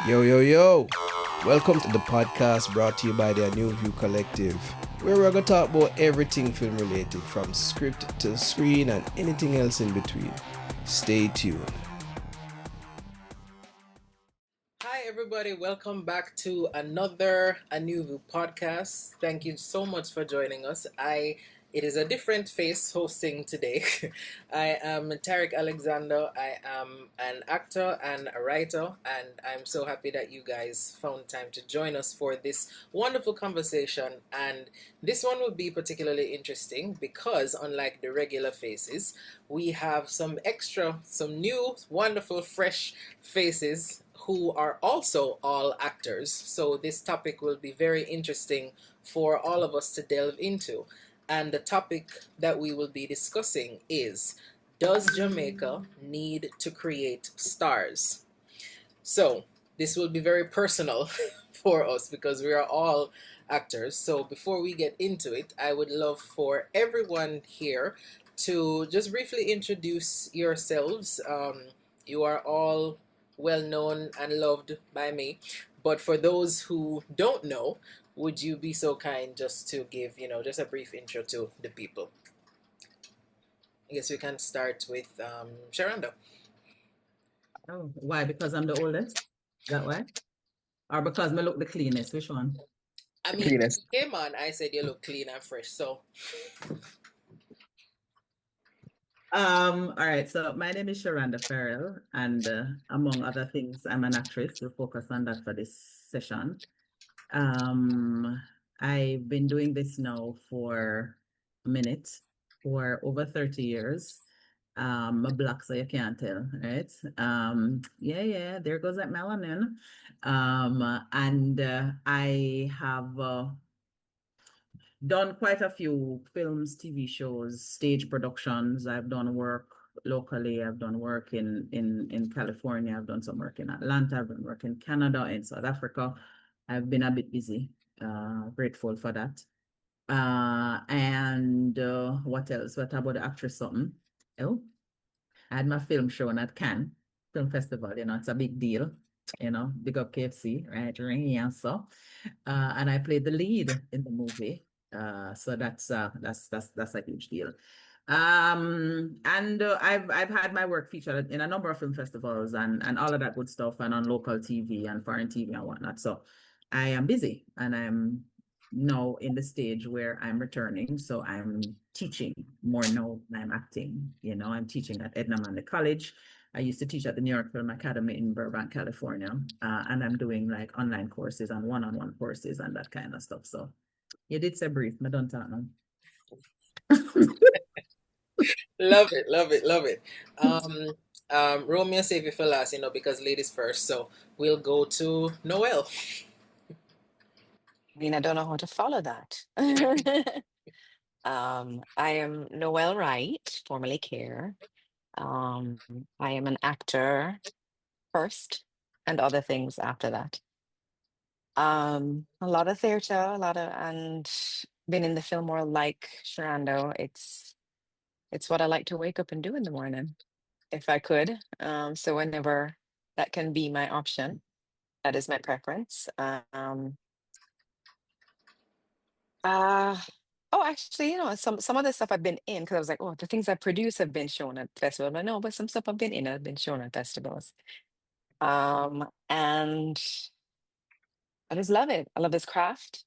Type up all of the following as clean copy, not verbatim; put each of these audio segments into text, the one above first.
Yo, yo, yo! Welcome to the podcast brought to you by the ANOUVUE Collective, where we're going to talk about everything film related, from script to screen and anything else in between. Stay tuned. Hi, everybody. Welcome back to another ANOUVUE podcast. Thank you so much for joining us. It is a different face hosting today. I am Tarik Alexander. I am an actor and a writer, and I'm so happy that you guys found time to join us for this wonderful conversation. And this one will be particularly interesting because, unlike the regular faces, we have some new, wonderful, fresh faces who are also all actors. So this topic will be very interesting for all of us to delve into. And the topic that we will be discussing is, does Jamaica need to create stars? So this will be very personal for us because we are all actors. So before we get into it, I would love for everyone here to just briefly introduce yourselves. You are all well known and loved by me. But for those who don't know, would you be so kind just to give, just a brief intro to the people? I guess we can start with Sherando. Oh, why? Because I'm the oldest? Is that why? Or because I look the cleanest? Which one? I mean, Cleanest. you came on, I said you look clean and fresh, so. All right, so my name is Sherando Farrell, and among other things, I'm an actress. We'll focus on that for this session. I've been doing this now for a minute, for over 30 years. I'm black, so you can't tell, right? Yeah, there goes that melanin. And I have done quite a few films, TV shows, stage productions. I've done work locally. I've done work in California. I've done some work in Atlanta. I've done work in Canada, in South Africa. I've been a bit busy. Grateful for that. And what else? What about the actress something? Oh, I had my film shown at Cannes Film Festival. It's a big deal. Big up KFC, right? Yeah, so, and I played the lead in the movie. So that's a huge deal. And I've had my work featured in a number of film festivals and all of that good stuff, and on local TV and foreign TV and whatnot. So I am busy, and I'm now in the stage where I'm returning. So I'm teaching more now than I'm acting. I'm teaching at Edna Manley College. I used to teach at the New York Film Academy in Burbank, California, and I'm doing like online courses and one-on-one courses and that kind of stuff. So you did say brief, I don't talk now. Love it, love it, love it. Romeo save you for last, because ladies first. So we'll go to Noelle. I don't know how to follow that. I am Noelle Wright, formerly Care. Um, I am an actor first and other things after that. A lot of theater, and been in the film world like Sherando. It's what I like to wake up and do in the morning, if I could. So whenever that can be my option, that is my preference. Uh, oh, actually, some of the stuff I've been in because I was like, oh, the things I produce have been shown at festivals. But no, but some stuff I've been in have been shown at festivals. And I just love it. I love this craft.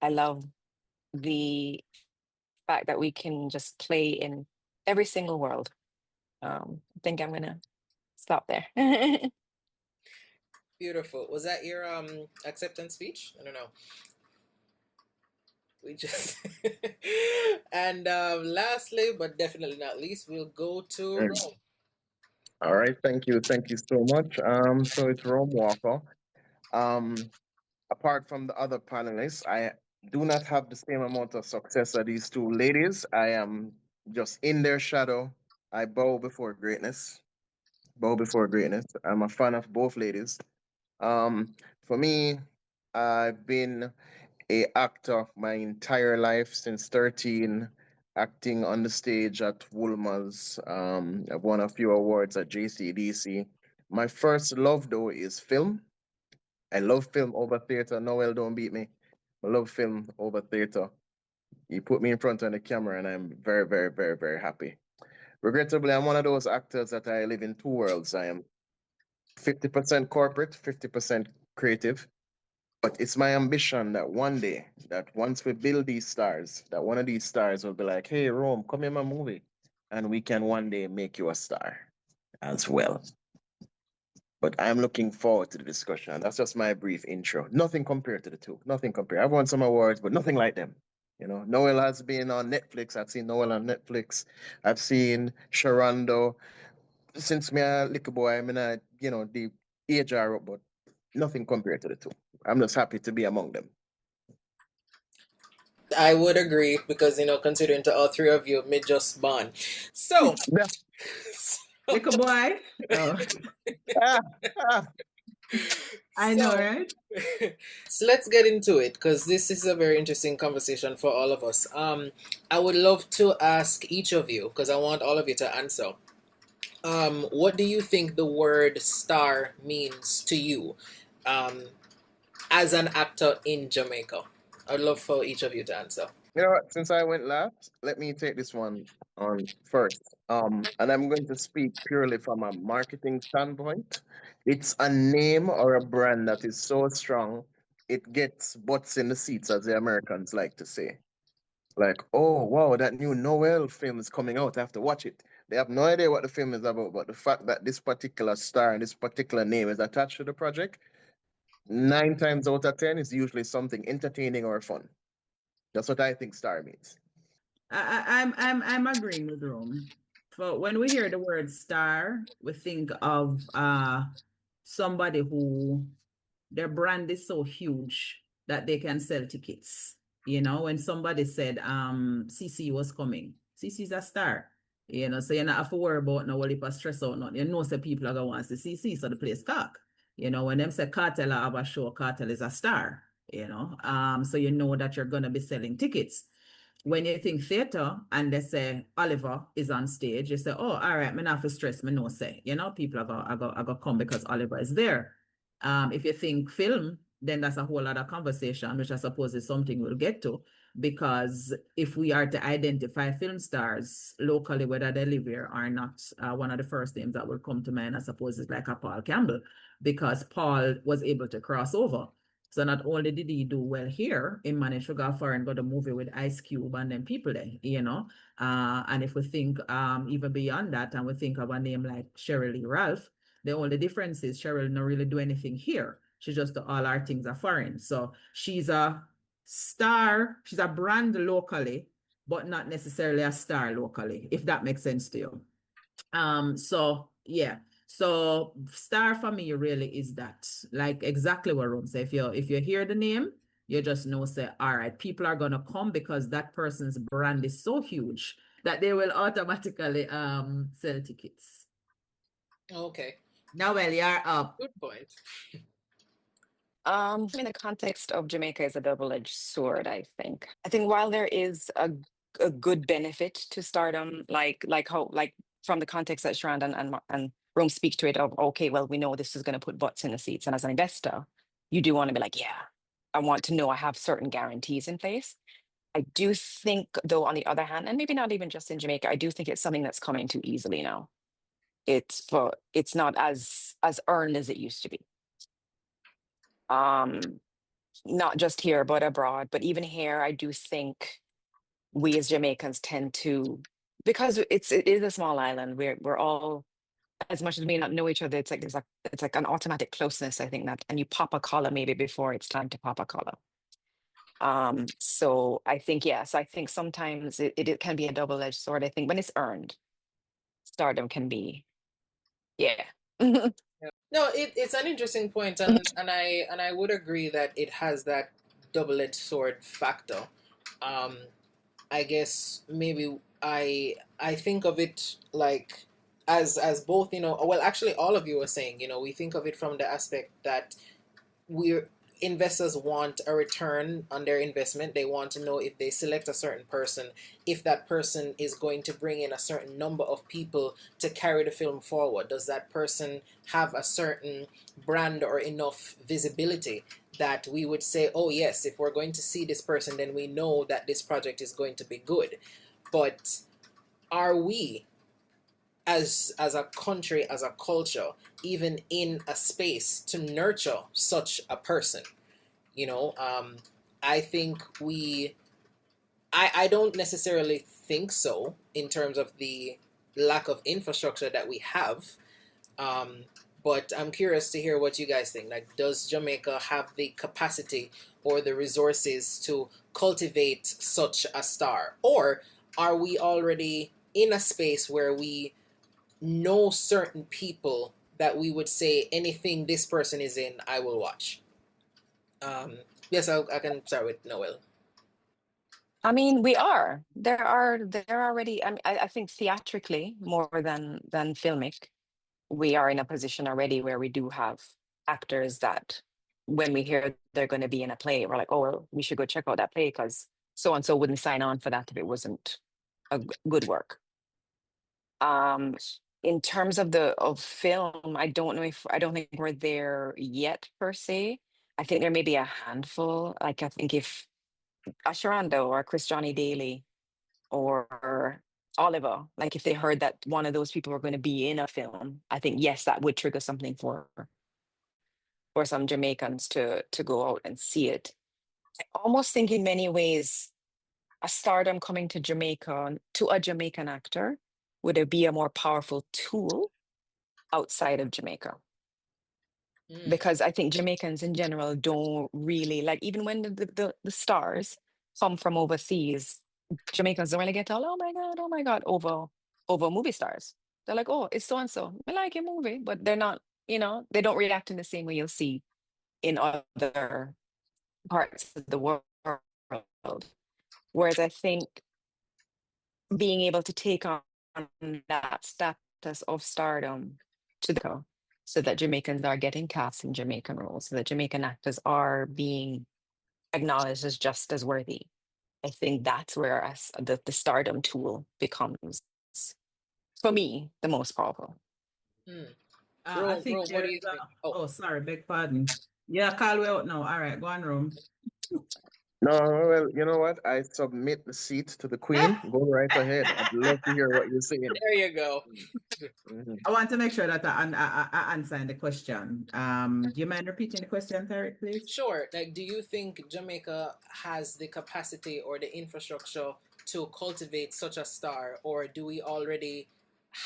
I love the fact that we can just play in every single world. I think I'm gonna stop there. Beautiful. Was that your acceptance speech? I don't know. We just and lastly, but definitely not least, we'll go to Rome. All right, thank you so much. So it's Rome Walker. Um, Apart from the other panelists, I do not have the same amount of success as these two ladies. I am just in their shadow. I bow before greatness. Bow before greatness. I'm a fan of both ladies. For me, I've been a actor my entire life since 13. acting on the stage at Woolmer's. I've won a few awards at JCDC. My first love, though, is film. I love film over theater. Noel, don't beat me. I love film over theater. You put me in front of the camera, and I'm very, very, very, very happy. Regrettably, I'm one of those actors that I live in two worlds. I am 50% corporate, 50% creative. But it's my ambition that one day, that once we build these stars, that one of these stars will be like, hey, Rome, come in my movie. And we can one day make you a star as well. But I'm looking forward to the discussion. That's just my brief intro. Nothing compared to the two. Nothing compared. I've won some awards, but nothing like them. You know, Noel has been on Netflix. I've seen Noel on Netflix. I've seen Sherando. Since me a little boy, I mean, the age are up, but nothing compared to the two. I'm just happy to be among them. I would agree because, considering to all three of you, me just born. So, Yeah. Little boy. Oh, Ah, ah. I know, right? So let's get into it because this is a very interesting conversation for all of us. I would love to ask each of you because I want all of you to answer. What do you think the word star means to you, as an actor in Jamaica? I'd love for each of you to answer. You know what? Since I went last, let me take this one on first. And I'm going to speak purely from a marketing standpoint. It's a name or a brand that is so strong, it gets butts in the seats, as the Americans like to say. Like, oh wow, that new Noel film is coming out. I have to watch it. They have no idea what the film is about, but the fact that this particular star and this particular name is attached to the project, 9 times out of 10 is usually something entertaining or fun. That's what I think star means. I'm agreeing with Rome. So when we hear the word star, we think of somebody who their brand is so huge that they can sell tickets. When somebody said CC was coming, CC's a star. So you not have to worry about no if stress out nothing. So people are gonna want to see CC, so the place talk. When them say Cartel have a show, Cartel is a star. So you know that you're gonna be selling tickets. When you think theater and they say Oliver is on stage, you say, oh, all right, me not for stress, me no say. People are going come because Oliver is there. If you think film, then that's a whole other conversation, which I suppose is something we'll get to. Because if we are to identify film stars locally, whether they live here or not, one of the first names that will come to mind, I suppose, is like a Paul Campbell, because Paul was able to cross over. So not only did he do well here, he managed to go far and got a movie with Ice Cube and then people there, And if we think even beyond that, and we think of a name like Cheryl Lee Ralph, the only difference is Cheryl not really do anything here. She just all our things are foreign. So she's a star, she's a brand locally, but not necessarily a star locally, if that makes sense to you. So yeah. So star for me really is that, like exactly what Rome said. If you hear the name, you just know, say, all right, people are gonna come because that person's brand is so huge that they will automatically sell tickets. Okay. Now, well, you're up. Good point. In the context of Jamaica is a double-edged sword, I think. I think while there is a good benefit to stardom, like from the context that Sherando and Rome speak to it of, okay, well, we know this is going to put butts in the seats. And as an investor, you do want to be like, yeah, I want to know I have certain guarantees in place. I do think, though, on the other hand, and maybe not even just in Jamaica, I do think it's something that's coming too easily now. It's not as earned as it used to be. Not just here, but abroad. But even here, I do think we as Jamaicans tend to, because it is a small island. We're all, as much as we may not know each other, it's like an automatic closeness. I think that, and you pop a collar maybe before it's time to pop a collar. So I think yes, I think sometimes it can be a double-edged sword. I think when it's earned, stardom can be, yeah. No, it's an interesting point, and I would agree that it has that double-edged sword factor. I guess maybe I think of it like as both, well, actually all of you were saying, we think of it from the aspect that we're investors want a return on their investment. They want to know if they select a certain person, if that person is going to bring in a certain number of people to carry the film forward. Does that person have a certain brand or enough visibility that we would say, oh yes, if we're going to see this person, then we know that this project is going to be good. But are we, as a country, as a culture, even in a space to nurture such a person? You know, I think I don't necessarily think so in terms of the lack of infrastructure that we have. But I'm curious to hear what you guys think. Like, does Jamaica have the capacity or the resources to cultivate such a star? Or are we already in a space where we know certain people that we would say anything this person is in, I will watch? Yes, I can start with Noelle. I mean, we are. There are already. I mean, I think theatrically more than filmic, we are in a position already where we do have actors that, when we hear they're going to be in a play, we're like, oh, well, we should go check out that play because so and so wouldn't sign on for that if it wasn't a good work. In terms of film, I don't think we're there yet per se. I think there may be a handful. Like I think if a Sherando or a Chris Johnny Daly or Oliver, like if they heard that one of those people were going to be in a film, I think yes, that would trigger something for some Jamaicans to go out and see it. I almost think in many ways a stardom coming to Jamaica to a Jamaican actor would it be a more powerful tool outside of Jamaica? Because I think Jamaicans in general don't really like, even when the stars come from overseas, Jamaicans don't really get all, oh my God, over movie stars. They're like, oh, it's so and so. I like your movie, but they're not, they don't react in the same way you'll see in other parts of the world. Whereas I think being able to take on that status of stardom to the so that Jamaicans are getting cast in Jamaican roles, so that Jamaican actors are being acknowledged as just as worthy. I think that's where the stardom tool becomes, for me, the most powerful. I think Rome, what do you think? Oh, sorry, beg pardon. Yeah, call we out now. All right, go on, Rome. No, well, you know what? I submit the seat to the queen. Go right ahead. I'd love to hear what you're saying. There you go. I want to make sure that I answer the question. Do you mind repeating the question, Tarik, please? Sure. Like, do you think Jamaica has the capacity or the infrastructure to cultivate such a star, or do we already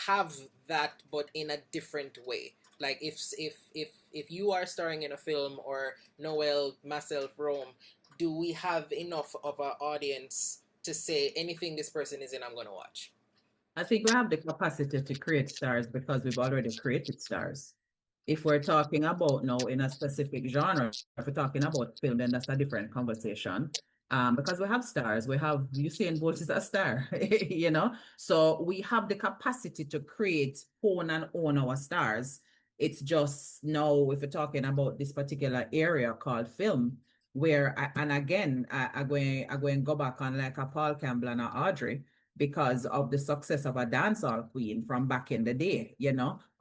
have that but in a different way? Like, if you are starring in a film, or Noelle, myself, Rome, do we have enough of an audience to say anything this person is in, I'm going to watch? I think we have the capacity to create stars because we've already created stars. If we're talking about now in a specific genre, if we're talking about film, then that's a different conversation. Because we have stars, we have Usain Bolt is a star, So we have the capacity to create, own our stars. It's just now, if we're talking about this particular area called film, where I'm going to go back on like a Paul Campbell and a Audrey, because of the success of a dancehall queen from back in the day,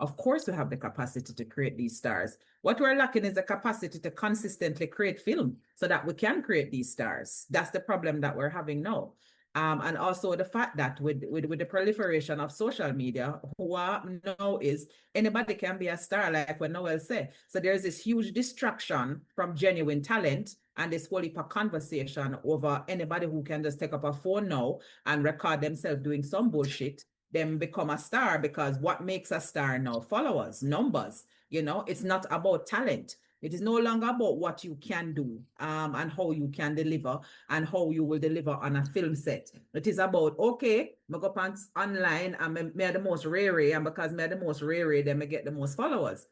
Of course, we have the capacity to create these stars. What we're lacking is the capacity to consistently create film so that we can create these stars. That's the problem that we're having now. And also the fact that with the proliferation of social media, what now is anybody can be a star, like what Noelle said. So there's this huge distraction from genuine talent and this whole heap of conversation over anybody who can just take up a phone now and record themselves doing some bullshit, then become a star. Because what makes a star now? Followers, numbers. It's not about talent. It is no longer about what you can do and how you can deliver and how you will deliver on a film set. It is about, okay, I go online and me the most rare, and because me the most rare, then I get the most followers.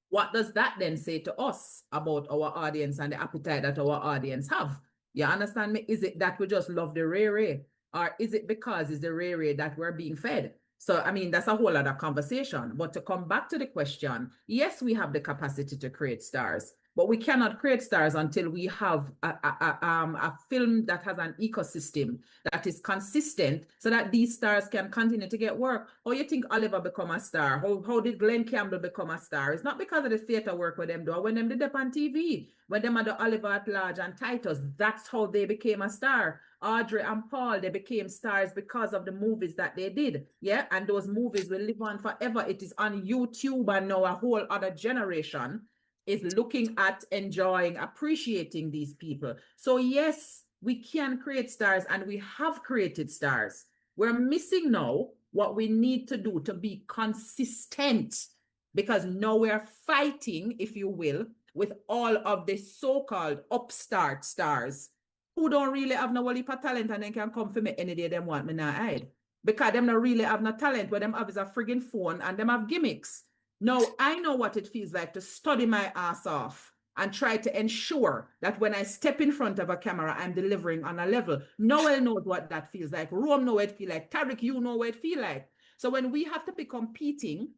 What does that then say to us about our audience and the appetite that our audience have? You understand me? Is it that we just love the rare, or is it because it's the rare that we're being fed? So, I mean, that's a whole other conversation. But to come back to the question, yes, we have the capacity to create stars. But we cannot create stars until we have a film that has an ecosystem that is consistent so that these stars can continue to get work. How you think Oliver become a star? How did Glenn Campbell become a star? It's not because of the theater work with them do, when them did up on TV, when them had the Oliver at Large and Titus, that's how they became a star. Audrey and Paul, they became stars because of the movies that they did. Yeah, and those movies will live on forever. It is on YouTube, and now a whole other generation is looking at, enjoying, appreciating these people. So yes, we can create stars, and we have created stars. We're missing now what we need to do to be consistent, because now we're fighting, if you will, with all of the so-called upstart stars who don't really have no heap of talent, and then can come for me any day them want me not hide. Because them not really have no talent, what them have is a friggin' phone, and them have gimmicks. Now, I know what it feels like to study my ass off and try to ensure that when I step in front of a camera, I'm delivering on a level. Noelle knows what that feels like. Rome knows what it feels like. Tarik, you know what it feels like. So when we have to be competing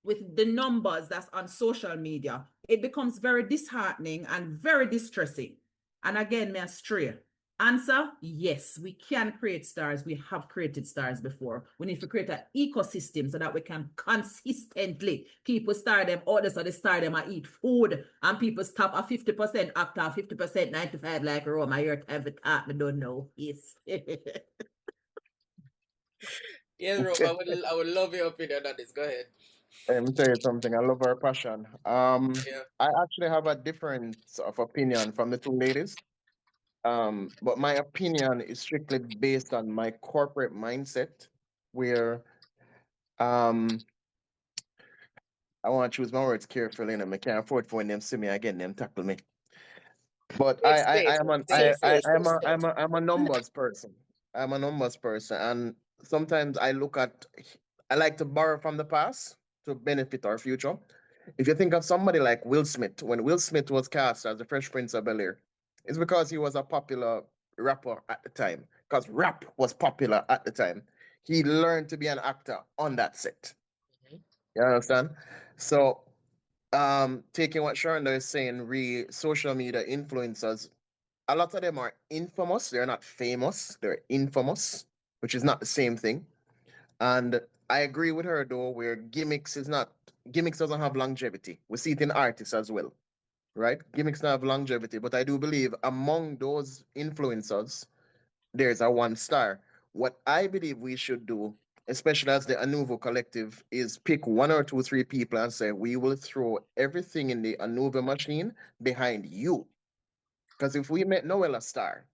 with the numbers that's on social media, it becomes very disheartening and very distressing. And again, may I stray. Answer, yes, we can create stars. We have created stars before. We need to create an ecosystem so that we can consistently people star them order, so they star them and eat food, and people stop at 50% after 50% 95 like Rome. I hear time for talk, I don't know. Yes. Yes, Rome, I would love your opinion on this. Go ahead. Let me tell you something. I love her passion. Yeah. I actually have a difference of opinion from the two ladies. But my opinion is strictly based on my corporate mindset, where um I want to choose my words carefully, and I can't afford for when them see me again, them tackle me. But Safe space. Safe space. Safe space. I'm a numbers person. I'm a numbers person, and sometimes I like to borrow from the past to benefit our future. If you think of somebody like Will Smith, when Will Smith was cast as the Fresh Prince of Bel-Air, it's because he was a popular rapper at the time. Because rap was popular at the time. He learned to be an actor on that set. Mhm. You understand? So taking what Sherando is saying, social media influencers, a lot of them are infamous. They're not famous. They're infamous, which is not the same thing. And I agree with her though, where gimmicks doesn't have longevity. We see it in artists as well, right? Gimmicks don't have longevity, but I do believe among those influencers, there's a one star. What I believe we should do, especially as the ANOUVUE Collective, is pick one or two, three people and say we will throw everything in the ANOUVUE machine behind you. Because if we make Noelle a star,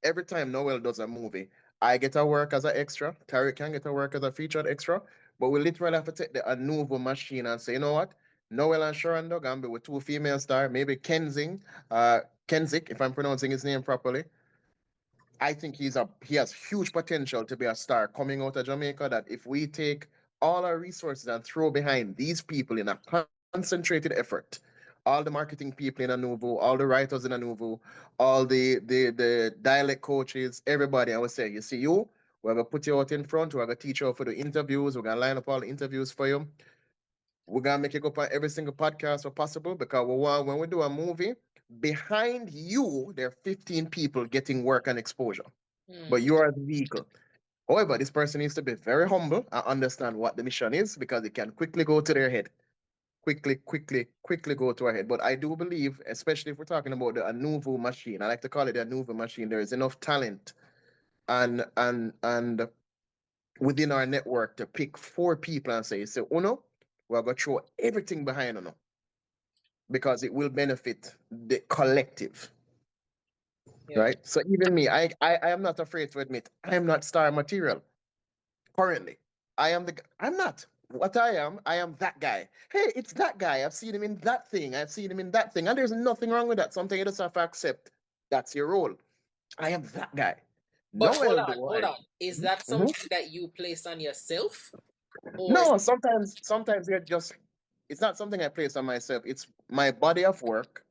every time Noelle does a movie, I get to work as an extra. Tarik can get to work as a featured extra. But we literally have to take the ANOUVUE machine and say, you know what? Noelle and Sherando gonna be with two female stars, maybe Kenzik, if I'm pronouncing his name properly. I think he has huge potential to be a star coming out of Jamaica. That if we take all our resources and throw behind these people in a concentrated effort, all the marketing people in ANOUVUE, all the writers in ANOUVUE, all the dialect coaches, everybody, I would say, you see you, we're gonna put you out in front, we're gonna teach you for the interviews, we're gonna line up all the interviews for you. We're gonna make you go on every single podcast possible, because when we do a movie, behind you, there are 15 people getting work and exposure, but you are the vehicle. However, this person needs to be very humble and understand what the mission is, because it can quickly go to their head. Quickly go to our head. But I do believe, especially if we're talking about the ANOUVUE machine, I like to call it the ANOUVUE machine, there is enough talent and within our network to pick four people and say, Uno, we're going to throw everything behind Uno, because it will benefit the collective. Yeah. Right? So even me, I am not afraid to admit I am not star material currently. I'm not. What I am that guy. Hey, it's that guy. I've seen him in that thing. I've seen him in that thing. And there's nothing wrong with that. Something you just have to accept. That's your role. I am that guy. But hold Noelle, on, though. hold on. Is that Mhm. something that you place on yourself? Or No, sometimes it's not something I place on myself. It's my body of work.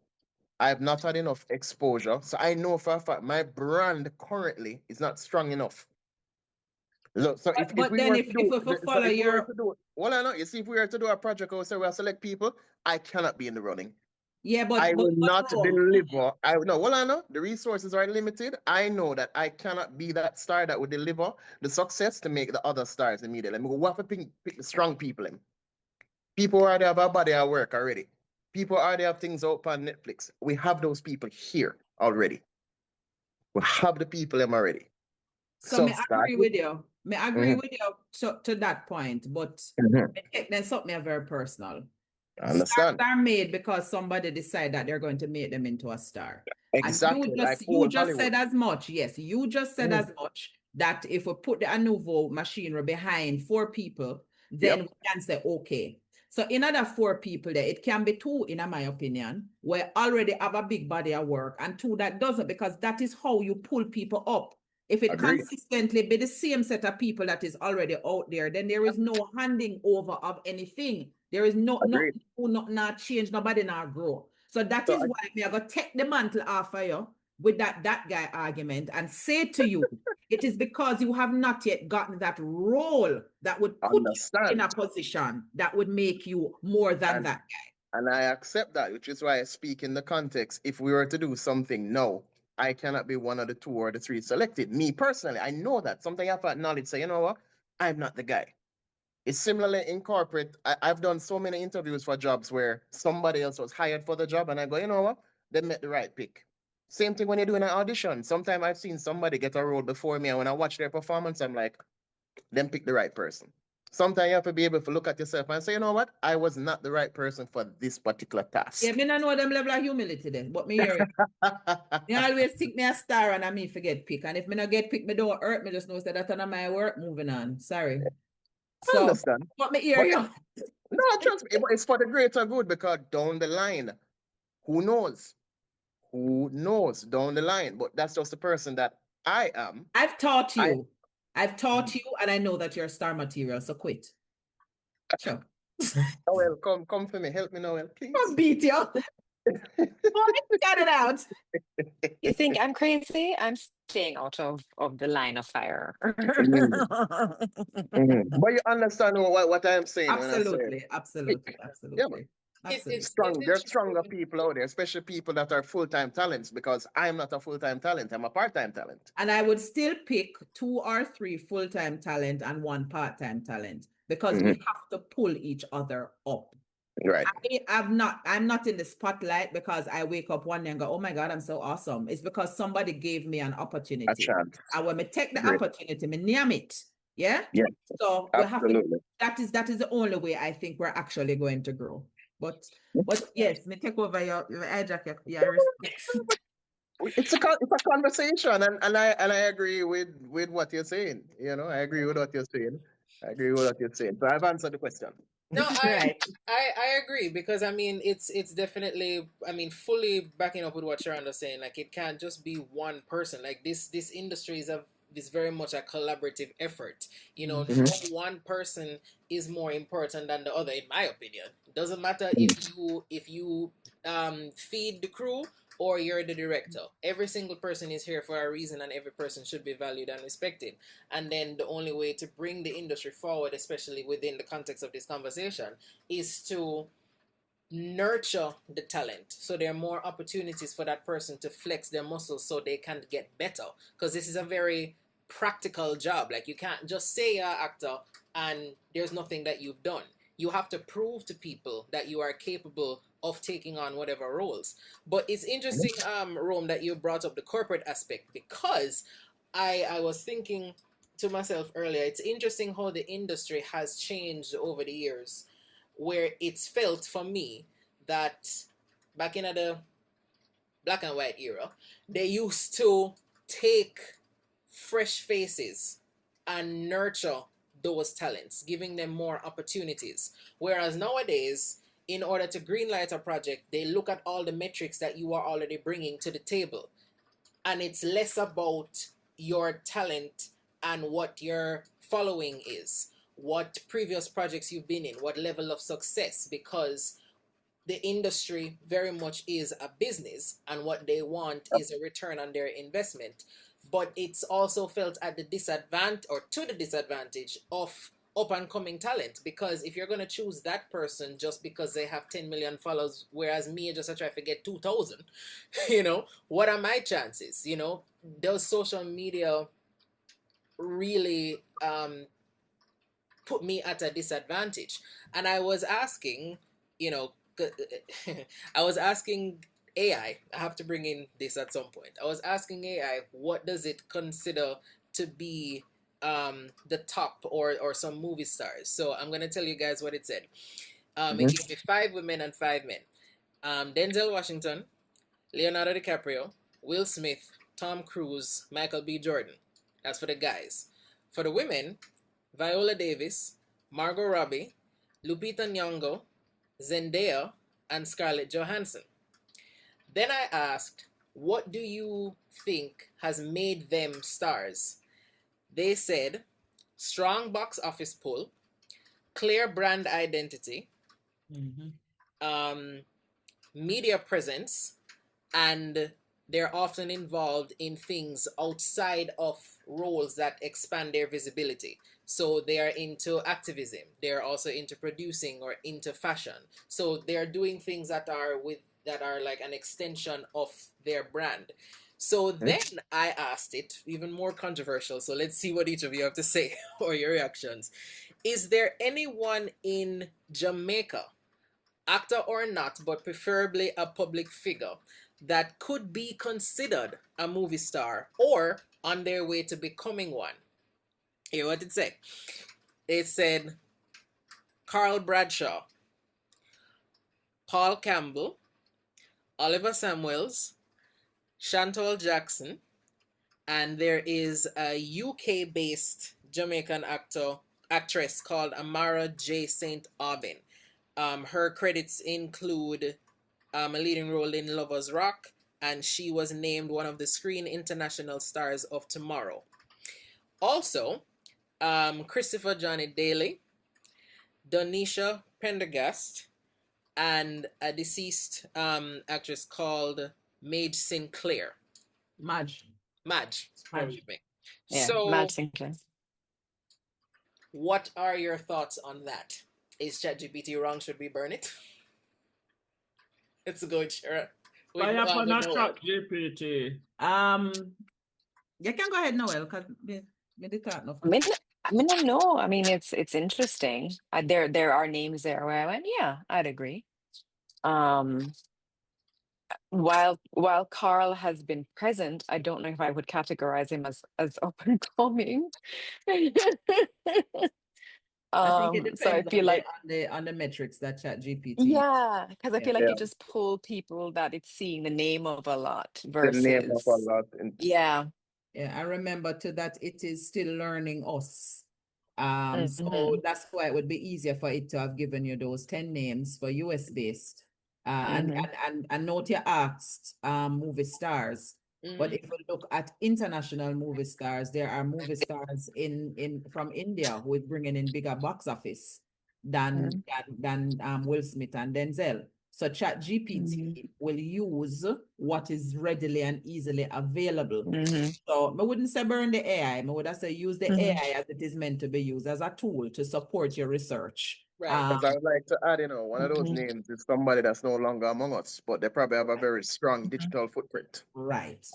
I've not had enough exposure. So I know for a fact my brand currently is not strong enough. So if But we then were to if do we so follow if we were your to do well, I know, you see, if we were to do a project or so we'll select people, I cannot be in the running. Yeah, I will but not Rome. deliver. I no, well, I know the resources are limited. I know that I cannot be that star that would deliver the success to make the other stars immediately. We have to pick the strong people in. People already have a body at work already. People already have things out on Netflix. We have those people here already. We have the people them already. So So me start agree with. with you. Me agree Mhm, with you to that point, but mhm. then something very personal. I Stars understand are made because somebody decide that they're going to make them into a star. And exactly like you old just said Hollywood. as much. Yes, you just said Mhm. as much that if we put the ANOUVUE machinery behind 4 people, then Yep, we can say okay. So in other 4 people there, it can be 2, in my opinion, where already have a big body of work, and 2 that doesn't, because that is how you pull people up. If it agree, consistently be the same set of people that is already out there, then there is no handing over of anything. There is agree. not change, nobody not grow. So that So is why me I go take the mantle off of you with that guy argument and say to you, it is because you have not yet gotten that role that would I put you in a understand. position that would make you more than And that guy. and I accept that, which is why I speak in the context. If we were to do something, no, I cannot be one of the 2 or the 3 selected. Me personally, I know that. Something I have to acknowledge, say, you know what? I'm not the guy. It's similarly in corporate. I've done so many interviews for jobs where somebody else was hired for the job, and I go, you know what? They made the right pick. Same thing when you're doing an audition. Sometimes I've seen somebody get a role before me, and when I watch their performance, I'm like, them pick the right person. Sometimes you have to be able to look at yourself and say, you know what? I was not the right person for this particular Yeah, task. me not know them level of humility then, but me hear you. Me always think me a star and I me forget pick. And if me not get pick, me don't hurt. Me just know that that's my work. Moving on. Sorry. I So, understand. but me hear But you. no, trust me, it's for the greater good because down the line, who knows? Who knows down the line? But that's just the person that I am. I've taught I you. I've taught you, and I know that you're star material. So quit. Sure. Noel, come for me. Help me, Noel, I'll please. beat you. Boy, got it out. You think I'm crazy? I'm staying out of the line of fire. Mhm, mhm. But you understand what I'm saying when I say Absolutely. Absolutely. pick. Yeah, man. Absolutely. It, Absolutely. it's Strong. There's stronger interesting. people out there, especially people that are full-time talents, because I'm not a full-time talent. I'm a part-time talent. And I would still pick 2 or 3 full-time talent and 1 part-time talent because we Mhm. have to pull each other up. Right. I'm not in the spotlight because I wake up one day and go, oh my God, I'm so awesome. It's because somebody gave me an A opportunity. chance. And when we take the Great. opportunity, we name it. Yeah. Yeah, So we have to, absolutely. that is the only way I think we're actually going to grow. But yes, me take over your hijack your response. It's a conversation, and I agree with what you're saying. You know, I agree with what you're saying. I agree with what you're saying. So I've answered the question. No, Right. I agree because I mean it's definitely I mean fully backing up with what Sharonda's saying. Like it can't just be one person. Like this industry is very much a collaborative effort. You know, Mhm. no Mhm. one person is more important than the other, in my opinion. It doesn't matter Mhm. if you feed the crew or you're the director. Every single person is here for a reason, and every person should be valued and respected. And then the only way to bring the industry forward, especially within the context of this conversation, is to nurture the talent so there are more opportunities for that person to flex their muscles so they can get better, because this is a very practical job. Like you can't just say you're an actor and there's nothing that you've done. You have to prove to people that you are capable of taking on whatever roles. But it's interesting, Rome, that you brought up the corporate aspect, because I was thinking to myself earlier, it's interesting how the industry has changed over the years, where it's felt for me that back in the black and white era, they used to take fresh faces and nurture those talents, giving them more opportunities. Whereas nowadays, in order to greenlight a project, they look at all the metrics that you are already bringing to the table, and it's less about your talent and what your following is, what previous projects you've been in, what level of success, because the industry very much is a business and what they want is a return on their investment. But it's also felt at the disadvantage or to the disadvantage of up and coming talent, because if you're going to choose that person just because they have 10 million followers, whereas me I just try to get 2,000, what are my chances? Does social media really put me at a disadvantage? And I was asking, I was asking AI, I have to bring in this at some point. I was asking AI, what does it consider to be the top or some movie stars? So I'm going to tell you guys what it said. It gave me 5 women and 5 men. Denzel Washington, Leonardo DiCaprio, Will Smith, Tom Cruise, Michael B. Jordan. That's for the guys. For the women, Viola Davis, Margot Robbie, Lupita Nyong'o, Zendaya, and Scarlett Johansson. Then I asked, what do you think has made them stars? They said, strong box office pull, clear brand identity, media presence, and they're often involved in things outside of roles that expand their visibility. So they are into activism. They're also into producing or into fashion. So they're doing things that are like an extension of their brand. So then I asked it, even more controversial. So let's see what each of you have to say or your reactions. Is there anyone in Jamaica, actor or not, but preferably a public figure, that could be considered a movie star or on their way to becoming one? Hear what it said. It said Carl Bradshaw, Paul Campbell, Oliver Samuels, Chantal Jackson, and there is a UK-based Jamaican actress called Amara J. St. Aubin. Her credits include a leading role in Lovers Rock, and she was named one of the Screen International Stars of Tomorrow. Also, Christopher Johnny Daly, Donisha Prendergast, and a deceased actress called Madge Sinclair. Madge. Excuse me. Yeah, So, Madge Sinclair. what are your thoughts on that? Is ChatGPT wrong? Should we burn it? Let's go, Shara. Fire upon a ChatGPT. You can go ahead, Noelle, because me did talk enough. I mean, I know. I mean, it's interesting. There are names there where I went, yeah, I'd agree. While Carl has been present, I don't know if I would categorize him as up and coming. I think it So I depends feel like on the metrics that ChatGPT. yeah, because I feel like Yeah. you just pull people that it's seeing the name of a lot The name of a versus lot. yeah. Yeah, I remember too that it is still learning us. So Mhm. that's why it would be easier for it to have given you those 10 names for US based. And note you asked movie stars. But if we look at international movie stars, there are movie stars in from India who is bringing in bigger box office than Will Smith and Denzel. So ChatGPT will use what is readily and easily available. So I wouldn't say burn the AI. I would say use the AI as it is meant to be used, as a tool to support your research. Right. Because I would like to add, one of those names is somebody that's no longer among us, but they probably have a very strong digital footprint. Right.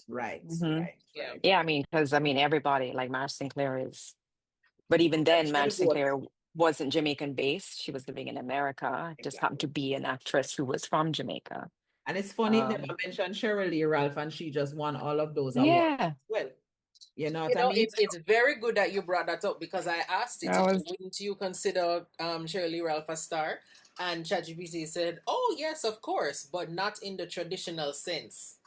Yeah, I mean, because everybody like Madge Sinclair is, but even then, Madge Sinclair wasn't Jamaican based. She was living in America. Just happened to be an actress who was from Jamaica. And it's funny that I mentioned Cheryl Lee Ralph, and she just won all of those awards. Yeah. Well, you know what I mean? It's very good that you brought that up, because I asked it, wouldn't you consider Shirley Ralph a star? And ChatGPT said, oh yes, of course, but not in the traditional sense.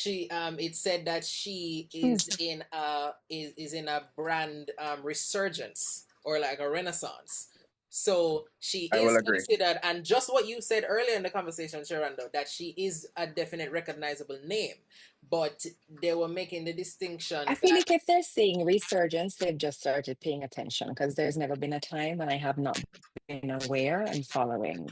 It said that she is in a brand resurgence, or like a renaissance. So she is considered, and just what you said earlier in the conversation, Sherando, that she is a definite recognizable name, but they were making the distinction. I feel like if they're saying resurgence, they've just started paying attention, because there's never been a time when I have not been aware and following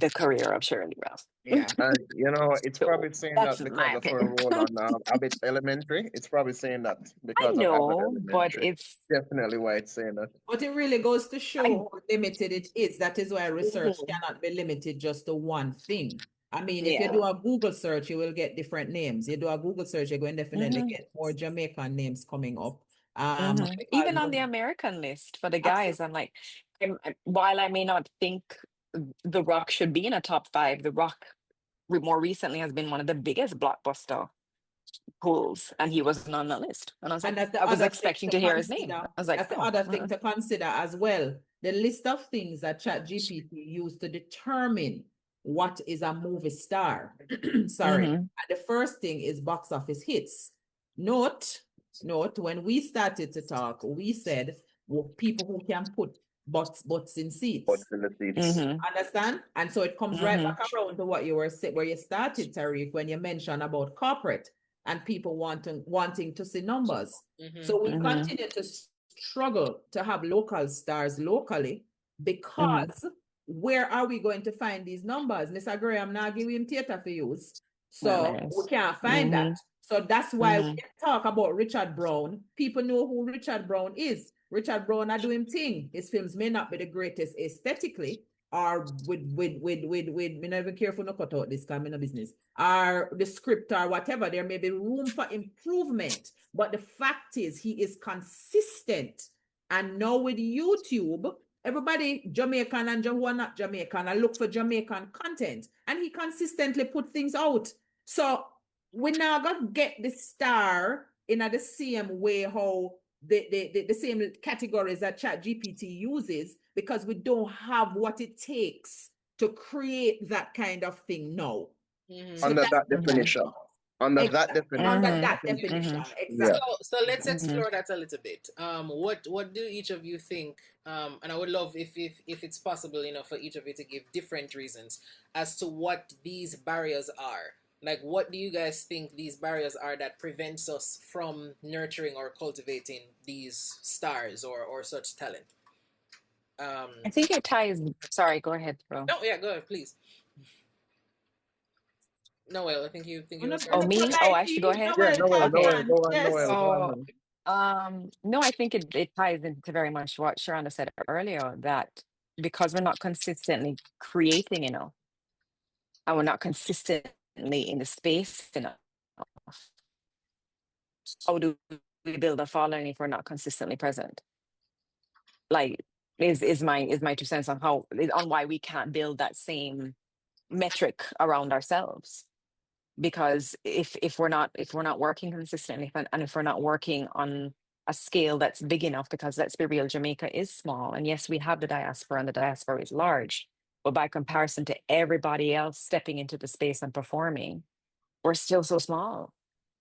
the career of Shirley Ralph. Yeah. You know, it's So probably saying that's that my because of her opinion. role on Abbott Elementary. It's probably saying that I because of Abbott know, but Elementary. it's Definitely why it's saying that. But it really goes to show I how limited it is. That is why research Mhm. cannot be limited just to one thing. I mean, if you Yeah. do a Google search, you will get different names. You do a Google search, you're going to definitely Mhm. get more Jamaican names coming up. Even Because on the American list for the guys, absolutely. I'm like, while I may not think The Rock should be in a top 5, The Rock more recently has been one of the biggest blockbuster pulls, and he wasn't on the list. And I was And like, that's the I was other thing expecting to to hear his name. consider. I was like, That's the oh, other thing to consider as well. The list of things that ChatGPT used to determine what is a movie star. Sorry. Mhm. The first thing is box office hits. Note, when we started to talk, we said, well, people who can put butts in But seats. in the seats. Mhm. Understand? And so it comes right back around to what you were saying, where you started, Tarik, when you mentioned about corporate and people wanting to see numbers. So we continue to struggle to have local stars locally because where are we going to find these numbers? Mr. Graham now give him theater for use. So we can't find that. So that's why when you talk about Richard Brown, people know who Richard Brown is. Richard Brown are doing thing. His films may not be the greatest aesthetically, or me not even careful not cut out this kind of business, or the script or whatever. There may be room for improvement, but the fact is he is consistent. And now with YouTube, everybody Jamaican and who are not Jamaican, I look for Jamaican content, and he consistently put things out. So we now got to get the star in the same way how the same categories that ChatGPT uses, because we don't have what it takes to create that kind of thing now. So Under that's that definition. Under that definition. under I that think- definition, Yeah. exactly. So let's explore that a little bit. What do each of you think? And I would love if it's possible, for each of you to give different reasons as to what these barriers are. Like, what do you guys think these barriers are that prevents us from nurturing or cultivating these stars or such talent? I think it ties. Sorry, go ahead, bro. No, yeah, go ahead, please. Noelle, I think you was Oh, me? Oh, I should go ahead. Yeah, Noelle, Okay. Noelle, go on, Yes. Noelle, go on. So, no, I think it ties into very much what Sherando said earlier, that because we're not consistently creating enough, and we're not consistently in the space enough, how do we build a following if we're not consistently present? Like, is my 2 cents on why we can't build that same metric around ourselves. Because if we're not working consistently, and if we're not working on a scale that's big enough, because let's be real, Jamaica is small, and yes, we have the diaspora, and the diaspora is large, but by comparison to everybody else stepping into the space and performing, we're still so small.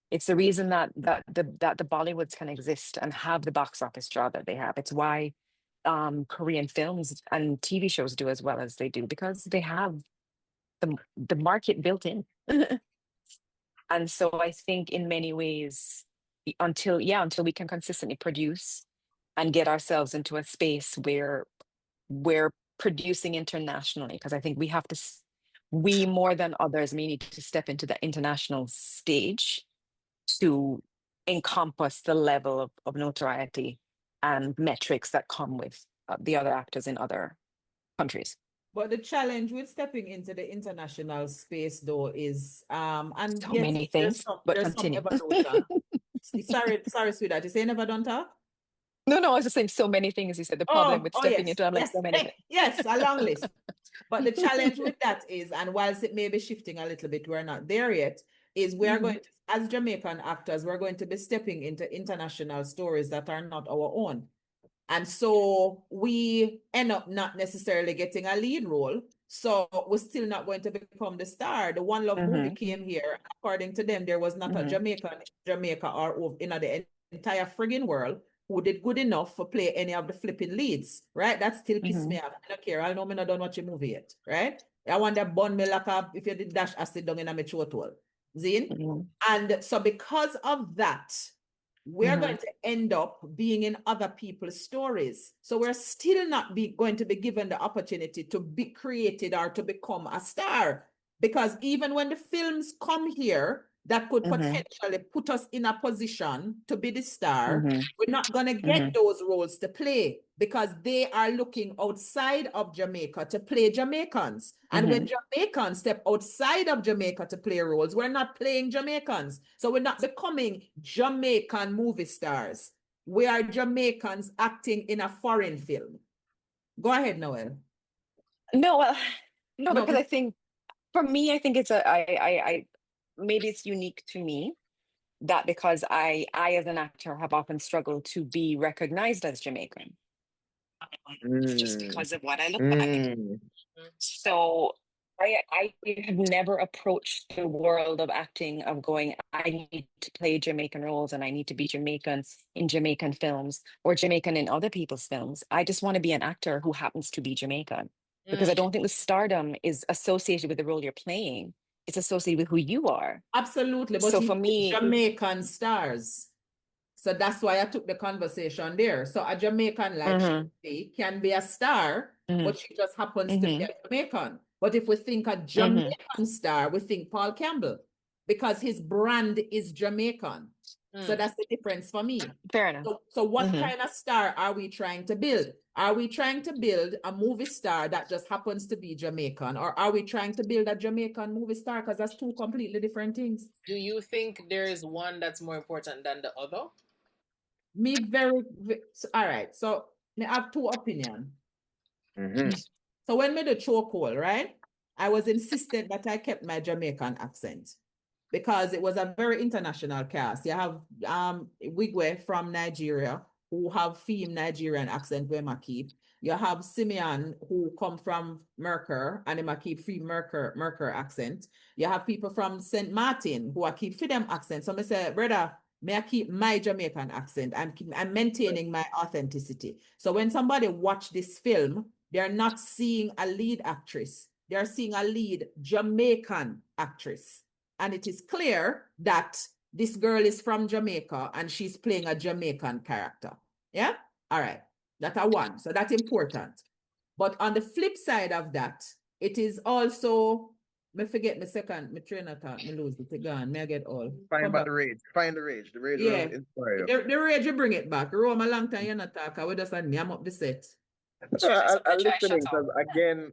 It's the reason that the Bollywoods can exist and have the box office draw that they have. It's why Korean films and TV shows do as well as they do, because they have the market built in. And so I think in many ways, until we can consistently produce and get ourselves into a space where we're producing internationally, because I think we have to, we more than others may need to step into the international stage to encompass the level of notoriety and metrics that come with the other actors in other countries. But the challenge with stepping into the international space, though, is and So yes, many things, but there's some continue. evolution. sorry, sweetheart. You say never done talk? No, I was just saying so many things. You said the problem with stepping yes, into, I'm like, yes, so many things. yes, a long list. But the challenge with that is, and whilst it may be shifting a little bit, we're not there yet, is we are going to, as Jamaican actors, we're going to be stepping into international stories that are not our own. And so we end up not necessarily getting a lead role. So we're still not going to become the star. The One Love movie came here. According to them, there was not a Jamaican in Jamaica or in the entire friggin' world who did good enough for play any of the flipping leads, right? That still pissed me off. I don't care. I know me not done watch a movie yet, right? I want that bun me like a, if you did dash acid down in a throat hole. Zine? And so because of that, we're going to end up being in other people's stories. So we're still not going to be given the opportunity to be created or to become a star. Because even when the films come here that could potentially put us in a position to be the star, we're not going to get those roles to play because they are looking outside of Jamaica to play Jamaicans. And when Jamaicans step outside of Jamaica to play roles, we're not playing Jamaicans. So we're not becoming Jamaican movie stars. We are Jamaicans acting in a foreign film. Go ahead, Noelle. No, well, no, No, because I think for me, I think it's I maybe it's unique to me that because I as an actor have often struggled to be recognized as Jamaican just because of what I look like. So I have never approached the world of acting of going, I need to play Jamaican roles and I need to be Jamaican in Jamaican films or Jamaican in other people's films. I just want to be an actor who happens to be Jamaican because I don't think the stardom is associated with the role you're playing. It's associated with who you are. Absolutely. But So for me, Jamaican stars. So that's why I took the conversation there. So a Jamaican like she can be a star, but she just happens to be a Jamaican. But if we think a Jamaican star, we think Paul Campbell because his brand is Jamaican. So that's the difference for me. Fair enough. So what kind of star are we trying to build? Are we trying to build a movie star that just happens to be Jamaican? Or are we trying to build a Jamaican movie star? Because that's two completely different things. Do you think there is one that's more important than the other? All right. So I have two opinions. So when me the chokehold, right? I was insistent that I kept my Jamaican accent because it was a very international cast. You have Wigwe from Nigeria who have theme Nigerian accent where I keep. You have Simeon who come from Mercer and they keep free Mercer accent. You have people from St. Martin who I keep for them accent. So I say, brother, may I keep my Jamaican accent? I'm maintaining my authenticity. So when somebody watch this film, they're not seeing a lead actress. They're seeing a lead Jamaican actress. And it is clear that this girl is from Jamaica and she's playing a Jamaican character. Yeah? All right. That's a one. So that's important. But on the flip side of that, it is also, me forget my second, my train of thought, me lose it again, may I get all. Find the rage. Find the rage. The rage yeah. will inspire you. The rage, you bring it back. Rome a long time, you're not talking. We just name up the set. I'm listening because again,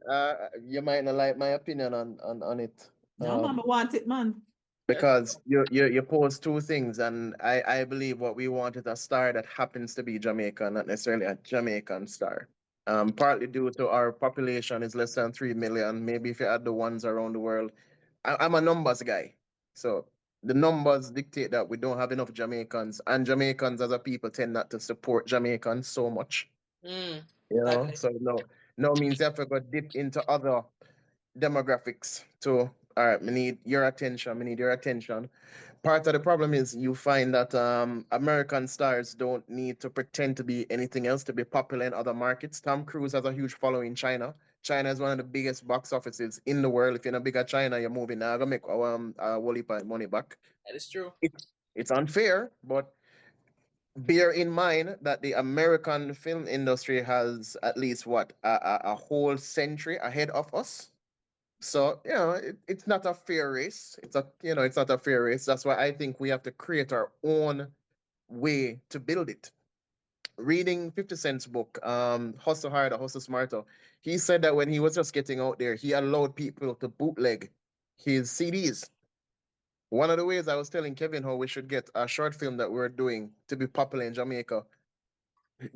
you might not like my opinion on it. No, man, I want it, man. Because you pose two things, and I believe what we want is a star that happens to be Jamaican, not necessarily a Jamaican star. Partly due to our population is less than 3 million. Maybe if you add the ones around the world, I'm a numbers guy, so the numbers dictate that we don't have enough Jamaicans, and Jamaicans as a people tend not to support Jamaicans so much. You know, so no means you have to go dip into other demographics to, all right, we need your attention, we need your attention. Part of the problem is you find that American stars don't need to pretend to be anything else to be popular in other markets. Tom Cruise has a huge following in China. China is one of the biggest box offices in the world. If you're in a bigger China, you're moving now gonna make a whole heap of money back. That is true. It's unfair, but bear in mind that the American film industry has at least a whole century ahead of us. So, it's not a fair race. It's not a fair race. That's why I think we have to create our own way to build it. Reading 50 Cent's book, Hustle Harder, Hustle Smarter, he said that when he was just getting out there, he allowed people to bootleg his CDs. One of the ways I was telling Kevin how we should get a short film that we're doing to be popular in Jamaica,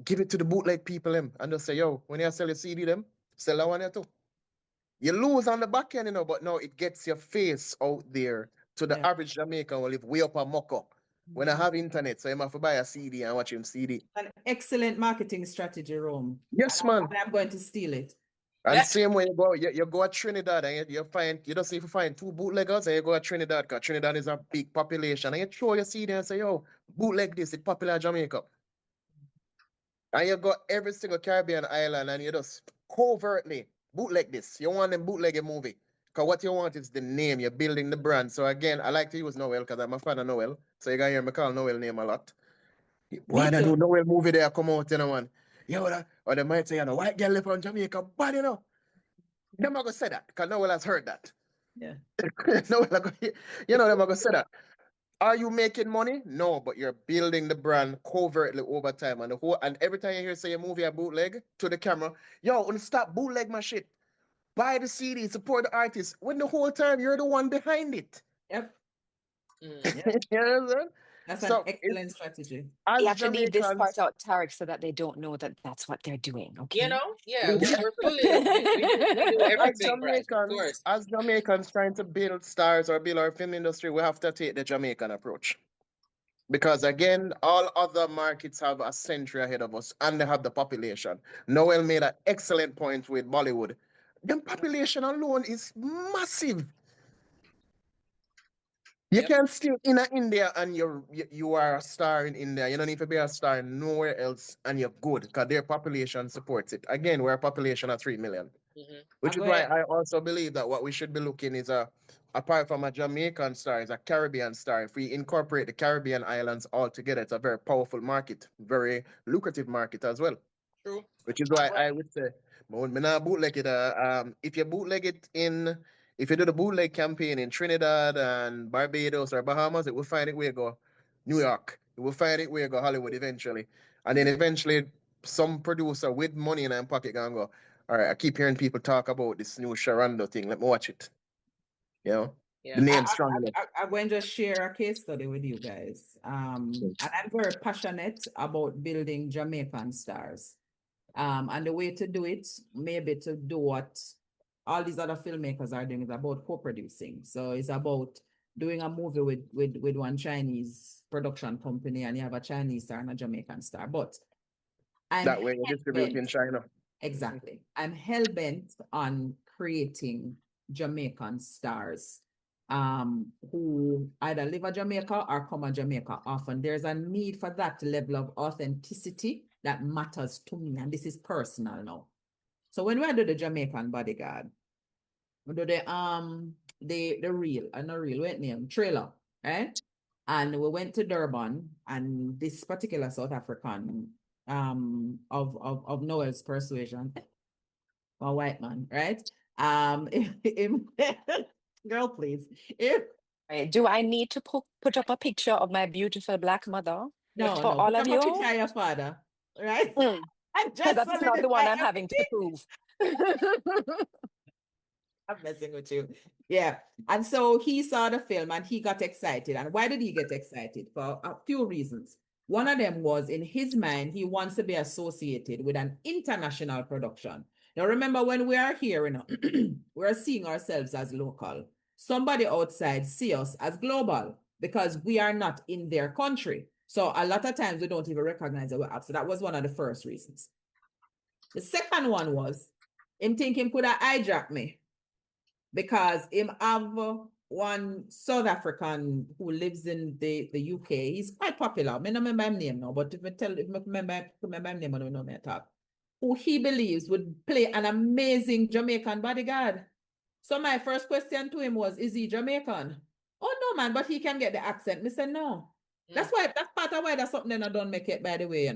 give it to the bootleg people and just say, yo, when you sell your CD them, sell that one here too. You lose on the back end, but now it gets your face out there to the average Jamaican who live way up a mucko. When I have internet, so you have to buy a CD and watch him CD. An excellent marketing strategy, Rome. Yes, man. I'm going to steal it. And same way you go to Trinidad and you just need to find two bootleggers and you go to Trinidad because Trinidad is a big population and you throw your CD and say, yo, bootleg this, it's popular in Jamaica. And you go every single Caribbean island and you just covertly bootleg this. You want them bootleg a movie. Because what you want is the name. You're building the brand. So again, I like to use Noelle because I'm a fan of Noelle. So you're going to hear me call Noelle name a lot. Why Me not too. do Noelle movie there come out, you know, man? Or they might say, white girl live from Jamaica, but you know, them not gonna say that, because Noelle has heard that. Yeah. Noelle, you know, them not gonna say that. Are you making money? No, but you're building the brand covertly over time. And every time you hear say a movie a bootleg to the camera, yo, stop bootleg my shit. Buy the CD, support the artist. When the whole time you're the one behind it. Yep. Mm. Yep. You know what I'm saying? That's an So excellent strategy. as You have to leave this part Jamaicans, out, Tarik, so that they don't know that that's what they're doing. Okay. You know, yeah, we're fully we do everything right, of course. as Jamaicans trying to build stars or build our film industry, we have to take the Jamaican approach. Because again, all other markets have a century ahead of us and they have the population. Noel made an excellent point with Bollywood. The population alone is massive. You Yep. can still in India and you are a star in India. You don't need to be a star nowhere else and you're good because their population supports it. Again, we're a population of 3 million. Mm-hmm. Which is why I also believe that what we should be looking is apart from a Jamaican star, is a Caribbean star. If we incorporate the Caribbean islands all together, it's a very powerful market, very lucrative market as well. True. Which is why I would say, but me not bootleg it. If you bootleg it if you do the bootleg campaign in Trinidad and Barbados or Bahamas, it will find it where you go New York. It will find it where you go Hollywood eventually, and then eventually some producer with money in their pocket gonna go, all right, I keep hearing people talk about this new Sherando thing. Let me watch it. You know, Yeah. the name's strong enough. I'm going to share a case study with you guys. And I'm very passionate about building Jamaican stars. And the way to do it, maybe to do what all these other filmmakers are doing, is about co-producing. So it's about doing a movie with one Chinese production company, and you have a Chinese star and a Jamaican star. But That way you distribute in China. Exactly. I'm hell-bent on creating Jamaican stars who either live in Jamaica or come to Jamaica often. There's a need for that level of authenticity that matters to me, and this is personal now. So when we do the Jamaican Bodyguard, we do the reel, not reel, wait name, trailer, right? And we went to Durban, and this particular South African of Noel's persuasion, a white man, right? Girl, please. Right. Do I need to put up a picture of my beautiful black mother No, for all put of up a you? picture of your father, right? And Because just that's not the one I'm having to everything. prove. I'm messing with you. Yeah. And so he saw the film and he got excited. And why did he get excited? For a few reasons. One of them was, in his mind, he wants to be associated with an international production. Now, remember, when we are here, we're seeing ourselves as local. Somebody outside see us as global because we are not in their country. So a lot of times we don't even recognize that we're up. So that was one of the first reasons. The second one was him thinking could have hijacked me, because him have one South African who lives in the UK. He's quite popular. I don't remember his name now, but if I remember his name, I don't know me talk. Who he believes would play an amazing Jamaican bodyguard. So my first question to him was, is he Jamaican? Oh no, man, but he can get the accent. Me said no. That's part of why that's something I don't make it, by the way,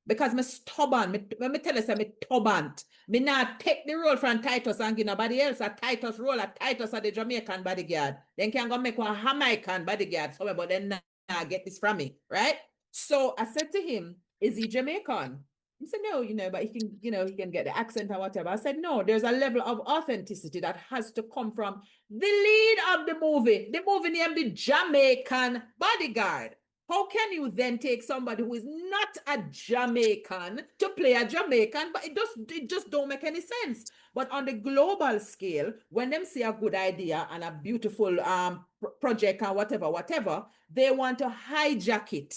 Because me stubborn. When me tell you, me stubborn. Me not take the role from Titus and give nobody else a Titus role. A Titus are the Jamaican bodyguard. Then can go make one Jamaican bodyguard somewhere, but then nah, get this from me, right? So I said to him, is he Jamaican? He said, no, but he can, he can get the accent or whatever. I said, no, there's a level of authenticity that has to come from the lead of the movie. The movie named The Jamaican Bodyguard. How can you then take somebody who is not a Jamaican to play a Jamaican? But it just don't make any sense. But on the global scale, when them see a good idea and a beautiful project and whatever, they want to hijack it.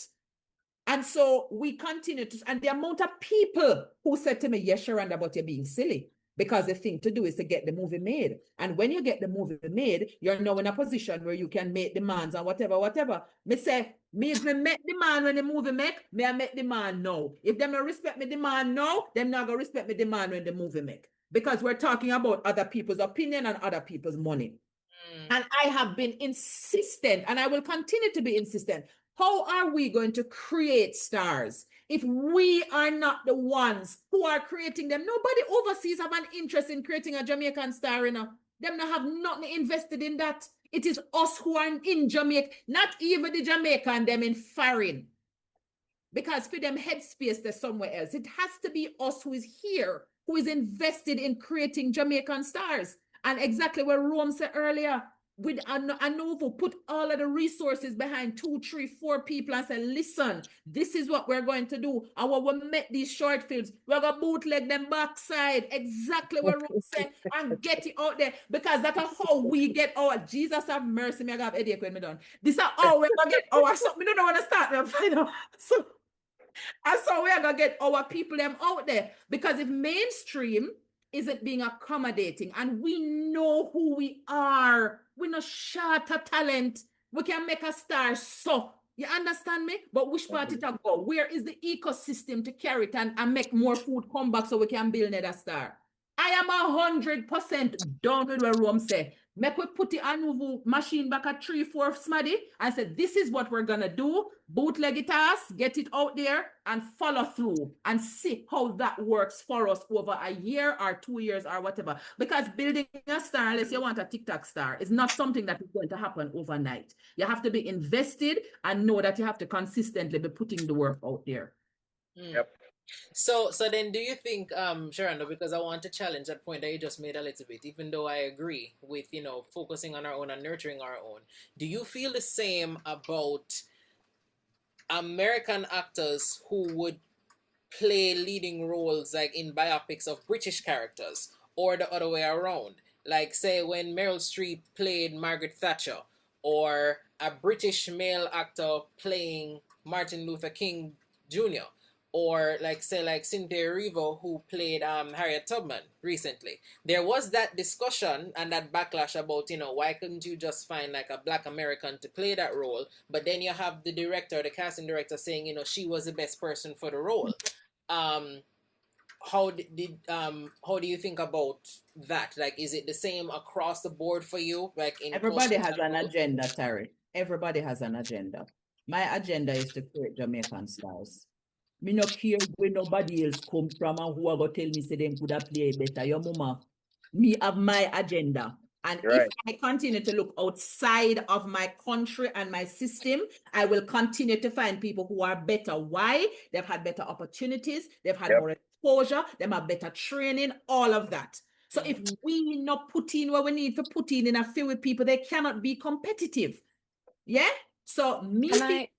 And so we continue to, and the amount of people who said to me, yes, Sherando, but you're being silly. Because the thing to do is to get the movie made. And when you get the movie made, you're now in a position where you can make demands and whatever. Me say, if me make demand when the movie make, I make demand now. If them not respect me demand now, them not gonna respect me demand when the movie make. Because we're talking about other people's opinion and other people's money. And I have been insistent, and I will continue to be insistent. How are we going to create stars if we are not the ones who are creating them? Nobody overseas have an interest in creating a Jamaican star, you know. Them not have nothing invested in that. It is us who are in Jamaica, not even the Jamaican, them in foreign. Because for them headspace, they're somewhere else. It has to be us who is here, who is invested in creating Jamaican stars. And exactly what Rome said earlier, with ANOUVUE, put all of the resources behind 2, 3, 4 people and say, listen, this is what we're going to do. And when we make these short films, we're going to bootleg them backside. Exactly what Rome said, and get it out there. Because that's how we get our, Jesus have mercy, me I have headache when me done. This is how we're going to get our, something. I don't know when to start. So and so we are gonna get our people them out there, because if mainstream isn't being accommodating and we know who we are, we're not short of talent, we can make a star. So you understand me? But which part it go? Where is the ecosystem to carry it and make more food come back so we can build another star? I am 100% done with what Rome say. Make we put the ANOUVUE machine back at 3-4 smaddy and say, this is what we're gonna do. Bootleg it us, get it out there and follow through and see how that works for us over a year or 2 years or whatever. Because building a star, unless you want a TikTok star, is not something that is going to happen overnight. You have to be invested and know that you have to consistently be putting the work out there. Yep. So then do you think, Sherando, because I want to challenge that point that you just made a little bit, even though I agree with, you know, focusing on our own and nurturing our own, do you feel the same about American actors who would play leading roles like in biopics of British characters, or the other way around? Like, say, when Meryl Streep played Margaret Thatcher, or a British male actor playing Martin Luther King Jr., or like, say, like Cynthia Erivo, who played Harriet Tubman recently. There was that discussion and that backlash about, you know, why couldn't you just find like a Black American to play that role? But then you have the director, the casting director, saying, you know, she was the best person for the role. How do you think about that? Like, is it the same across the board for you? Like, in everybody has an agenda, Tarik. Everybody has an agenda. My agenda is to create Jamaican stars. Me no care where nobody else come from and who are going to tell me say them could have played better. Your mama, me have my agenda. And if I continue to look outside of my country and my system, I will continue to find people who are better. Why? They've had better opportunities. They've had more exposure. They have better training, all of that. So if we not put in what we need to put in a field with people, they cannot be competitive. Yeah? So me, sorry,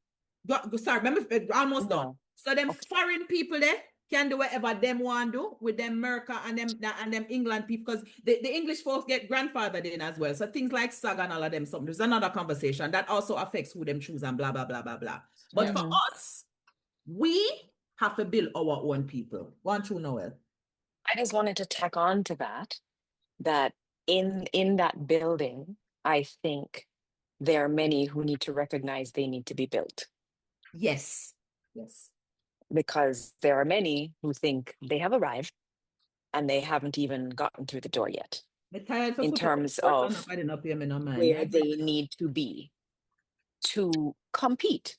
remember, almost done. So them foreign people there can do whatever them want to do with them America and them England people, because the English folks get grandfathered in as well. So things like SAG and all of them, something. There's another conversation that also affects who them choose and blah, blah, blah, blah, blah. But for us, we have to build our own people. Want you, Noelle? I just wanted to tack on to that in that building, I think there are many who need to recognize they need to be built. Yes. Because there are many who think they have arrived and they haven't even gotten through the door yet in terms of where they need to be to compete,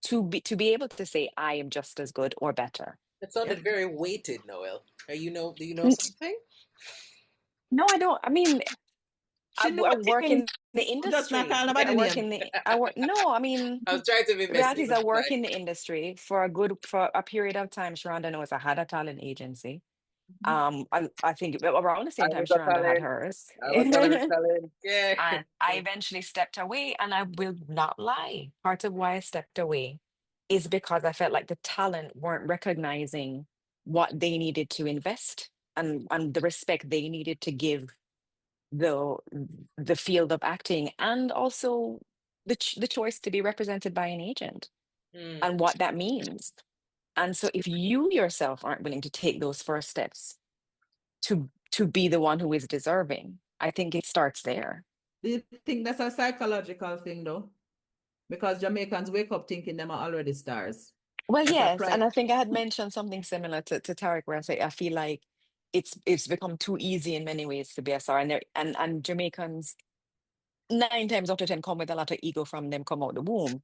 to be able to say, I am just as good or better. It sounded very weighted, Noelle. Do you know something? No, I don't. I mean, I work in the industry. I was trying to be messy. I work in the industry for a period of time. Sherando knows I had a talent agency. I think around the same time Sherando had hers. And I eventually stepped away, and I will not lie. Part of why I stepped away is because I felt like the talent weren't recognizing what they needed to invest and the respect they needed to give the field of acting, and also the choice to be represented by an agent and what that means. And so if you yourself aren't willing to take those first steps to be the one who is deserving, I think it starts there. Do you think that's a psychological thing though? Because Jamaicans wake up thinking them are already stars. Well, yes, and I think I had mentioned something similar to Tarik, where I feel like it's become too easy in many ways to be a star, and Jamaicans 9 times out of 10 come with a lot of ego from them come out the womb.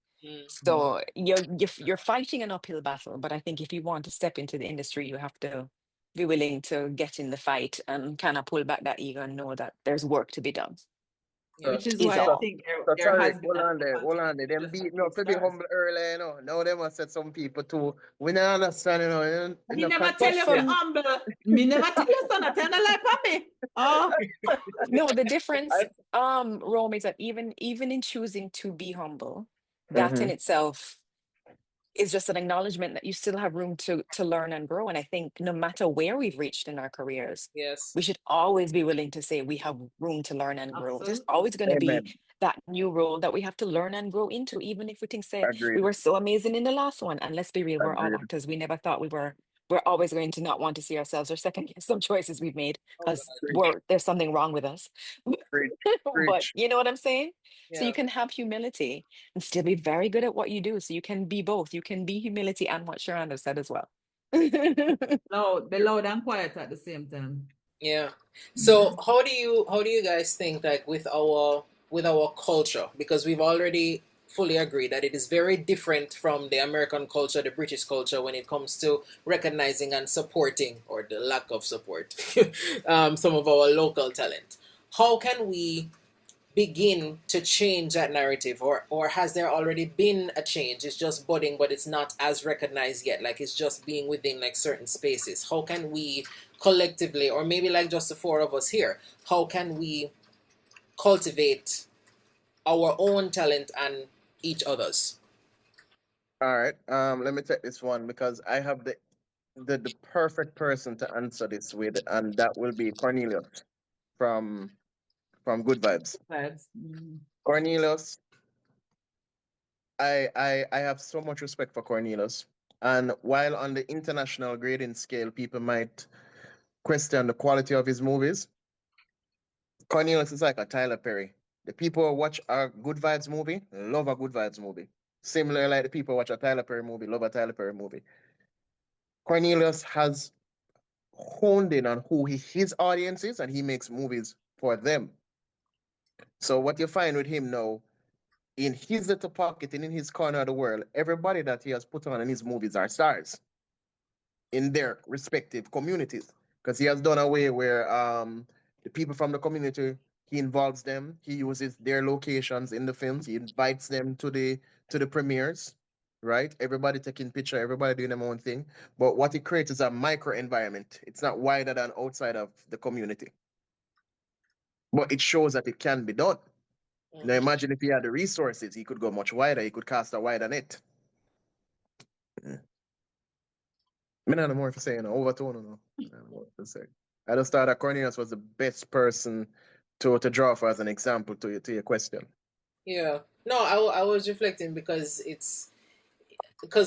So you're fighting an uphill battle, but I think if you want to step into the industry, you have to be willing to get in the fight and kind of pull back that ego and know that there's work to be done. Yeah. Which is Is why I all. think So there Tarik, has been hold a on there, hold on there. Them just beat me movie up to be stars. humble early, you know. Now them have said some people too. We don't understand, you know, in Me the never tell But you for contestant. from humble. Me never tell you son, I tell the lie for me. Oh, no, the difference, I, Rome, is that even in choosing to be humble, that in mm-hmm. itself is just an acknowledgement that you still have room to learn and grow. And I think no matter where we've reached in our careers, Yes. we should always be willing to say we have room to learn and grow. There's absolutely. always going to be Amen. that new role that we have to learn and grow into, even if we think, say, we Agreed. were so amazing in the last one. And let's be real, we're all Agreed. actors. We never thought we were. We're always going to not want to see ourselves or second guess some choices we've made Oh because God. Preach, there's something wrong with us. preach, But preach. you know what I'm saying? So you Yeah. can have humility and still be very good at what you do. So you can be both. You can be humility and what Sherando said as well. Loud, be loud and quiet at the same time. Yeah. So how do you guys think, like, with our culture, because we've already fully agreed that it is very different from the American culture, the British culture, when it comes to recognizing and supporting, or the lack of support, some of our local talent. How can we begin to change that narrative, or has there already been a change? It's just budding, but it's not as recognized yet, like it's just being within like certain spaces. How can we collectively, or maybe like just the four of us here, how can we cultivate our own talent and each other's? All right. Let me take this one because I have the perfect person to answer this with, and that will be Cornelius from Good Vibes. Vibes. Mm. Cornelius, I have so much respect for Cornelius. And while on the international grading scale, people might question the quality of his movies, Cornelius is like a Tyler Perry. The people who watch a Good Vibes movie love a Good Vibes movie. Similar like the people who watch a Tyler Perry movie love a Tyler Perry movie. Cornelius has honed in on who his audience is, and he makes movies for them. So what you find with him now, in his little pocket and in his corner of the world, everybody that he has put on in his movies are stars in their respective communities. Because he has done a way where the people from the community, he involves them, he uses their locations in the films, he invites them to the premieres, right? Everybody taking picture, everybody doing their own thing. But what he creates is a micro environment. It's not wider than outside of the community. But it shows that it can be done. Now Mhm. imagine if he had the resources, he could go much wider, he could cast a wider net. I don't know more to say, overtone, I don't know more to say. I just thought that Cornelius was the best person to draw for as an example to your question. Yeah. No, I was reflecting because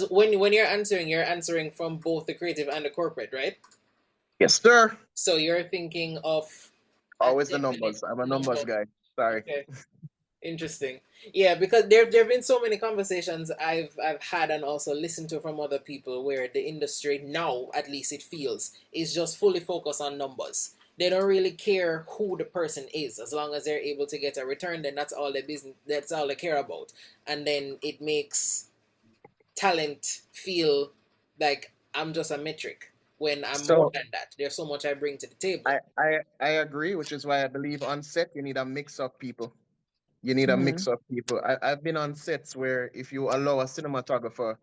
when you're answering from both the creative and the corporate, right? Yes, sir. So you're thinking of a Always the definite numbers. I'm a number. numbers guy. Sorry. Okay. Interesting. Yeah, because there've been so many conversations I've had and also listened to from other people where the industry now, at least it feels, is just fully focused on numbers. They don't really care who the person is. As long as they're able to get a return, then that's all they care about. And then it makes talent feel like I'm just a metric when I'm more So than that. There's so much I bring to the table. I agree, which is why I believe on set you need a mix of people. You need a Mhm. mix of people. I've been on sets where if you allow a cinematographer,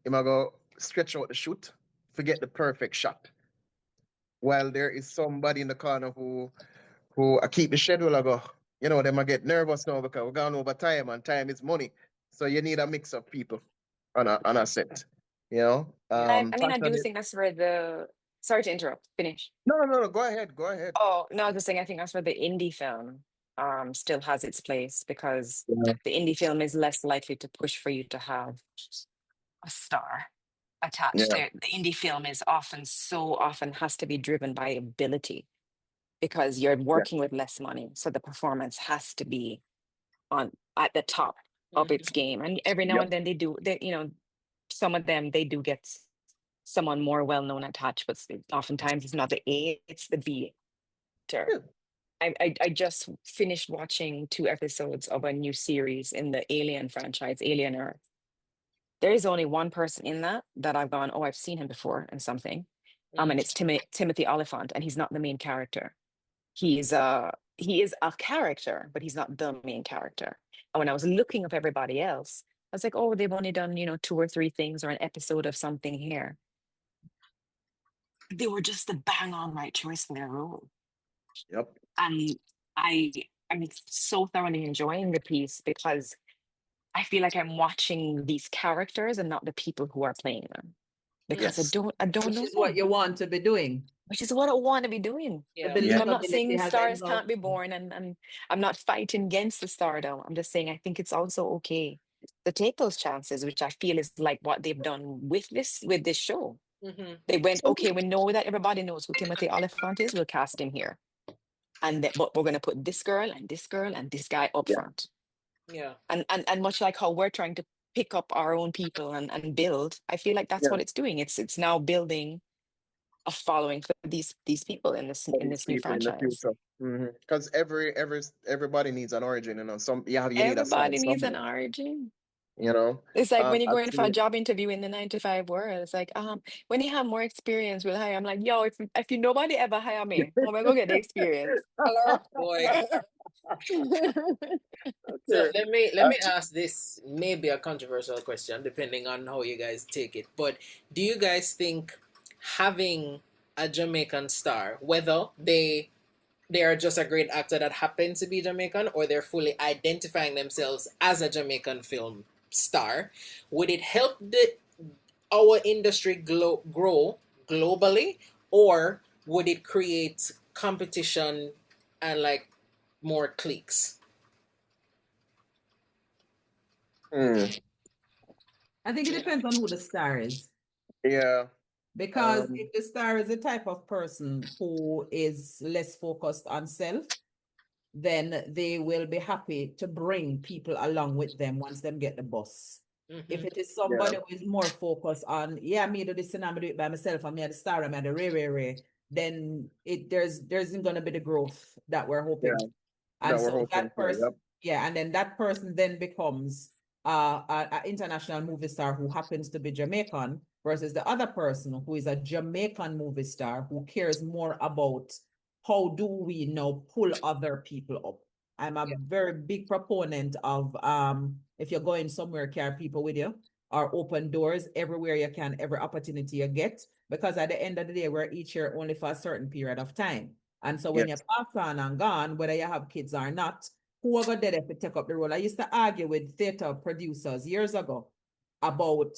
he might go stretch out the shoot, forget the perfect shot. While there is somebody in the corner who I keep the schedule. I go, they might get nervous now because we're going over time and time is money. So you need a mix of people on a set. I mean, I do Passionate. think that's where the, sorry to interrupt, finish. No, no, no. Go ahead. Go ahead. Oh, no, I was just saying, I think that's where the indie film still has its place because Yeah. the indie film is less likely to push for you to have a star attached Yeah. there. The indie film is often has to be driven by ability because you're Yeah. working with less money. So the performance has to be on at the top of its Mhm. game. And every now Yep. and then some of them they do get someone more well known attached, but oftentimes it's not the A, it's the B actor. Yeah. I just finished watching 2 episodes of a new series in the Alien franchise, Alien Earth. There is only one person in that I've gone, oh, I've seen him before in something. And it's Timothy Oliphant, and he's not the main character. He is a character, but he's not the main character. And when I was looking up everybody else, I was like, oh, they've only done, 2 or 3 things or an episode of something here. They were just the bang on right choice for their role. Yep. And I'm so thoroughly enjoying the piece because I feel like I'm watching these characters and not the people who are playing them. Because Yes. I don't Which know is what them. you want to be doing. Which is what I want to be doing. Yeah. The Yeah. I'm not believability saying has stars involved. can't be born, and I'm not fighting against the stardom. I'm just saying I think it's also okay to take those chances, which I feel is like what they've done with this show. Mm-hmm. They went, okay, we know that everybody knows who Timothy Oliphant is. We'll cast him here, but we're going to put this girl and this girl and this guy up Yeah. front. Yeah. And much like how we're trying to pick up our own people and build, I feel like that's Yeah. what it's doing. It's now building a following for these people in this For these new people in the franchise. future. Because everybody needs an origin, you need a start Everybody needs an somewhere, origin. you know. It's like when you go in for a Absolutely. job interview in the 9 to 5 world. It's like, when you have more experience, we'll hire. I'm like, yo, if you nobody ever hire me, how am I gonna get the experience? Hello. Boy. So Okay. let me ask this, maybe a controversial question, depending on how you guys take it. But do you guys think having a Jamaican star, whether they are just a great actor that happens to be Jamaican, or they're fully identifying themselves as a Jamaican film star, would it help our industry grow globally, or would it create competition and like more cliques? Hmm. I think it depends on who the star is. Yeah. Because if the star is the type of person who is less focused on self, then they will be happy to bring people along with them once them get the bus. If it is somebody who is more focused on, me do this and I'm do it by myself, I'm the star, I'm the ray, then there's going to be the growth that we're hoping. Yeah. And That we're so hoping that for. person, Yep. and then that person then becomes an international movie star who happens to be Jamaican versus the other person who is a Jamaican movie star who cares more about how do we now pull other people up. I'm a very big proponent of if you're going somewhere, carry people with you, or open doors everywhere you can, every opportunity you get, because at the end of the day, we're each here only for a certain period of time. And so when you pass on and gone, whether you have kids or not, whoever did it to take up the role. I used to argue with theater producers years ago about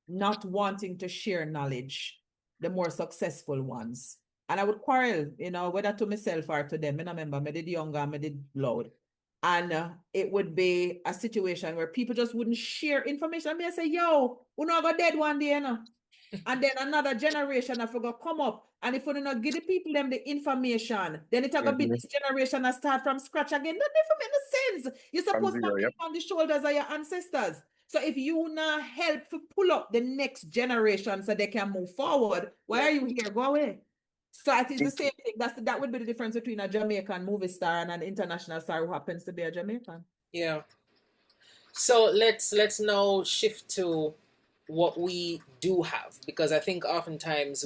not wanting to share knowledge, the more successful ones. And I would quarrel, whether to myself or to them. I remember I did younger, I did loud. And it would be a situation where people just wouldn't share information. I say, yo, we're not going dead one day, And then another generation I forgot come up. And if we not give the people them the information, then it's gonna be this generation that start from scratch again. That never make no sense. You're supposed to be on the shoulders of your ancestors. So if you not help to pull up the next generation so they can move forward, why are you here? Go away. So I think it's the same thing. That would be the difference between a Jamaican movie star and an international star who happens to be a Jamaican. Yeah. So let's now shift to what we do have, because I think oftentimes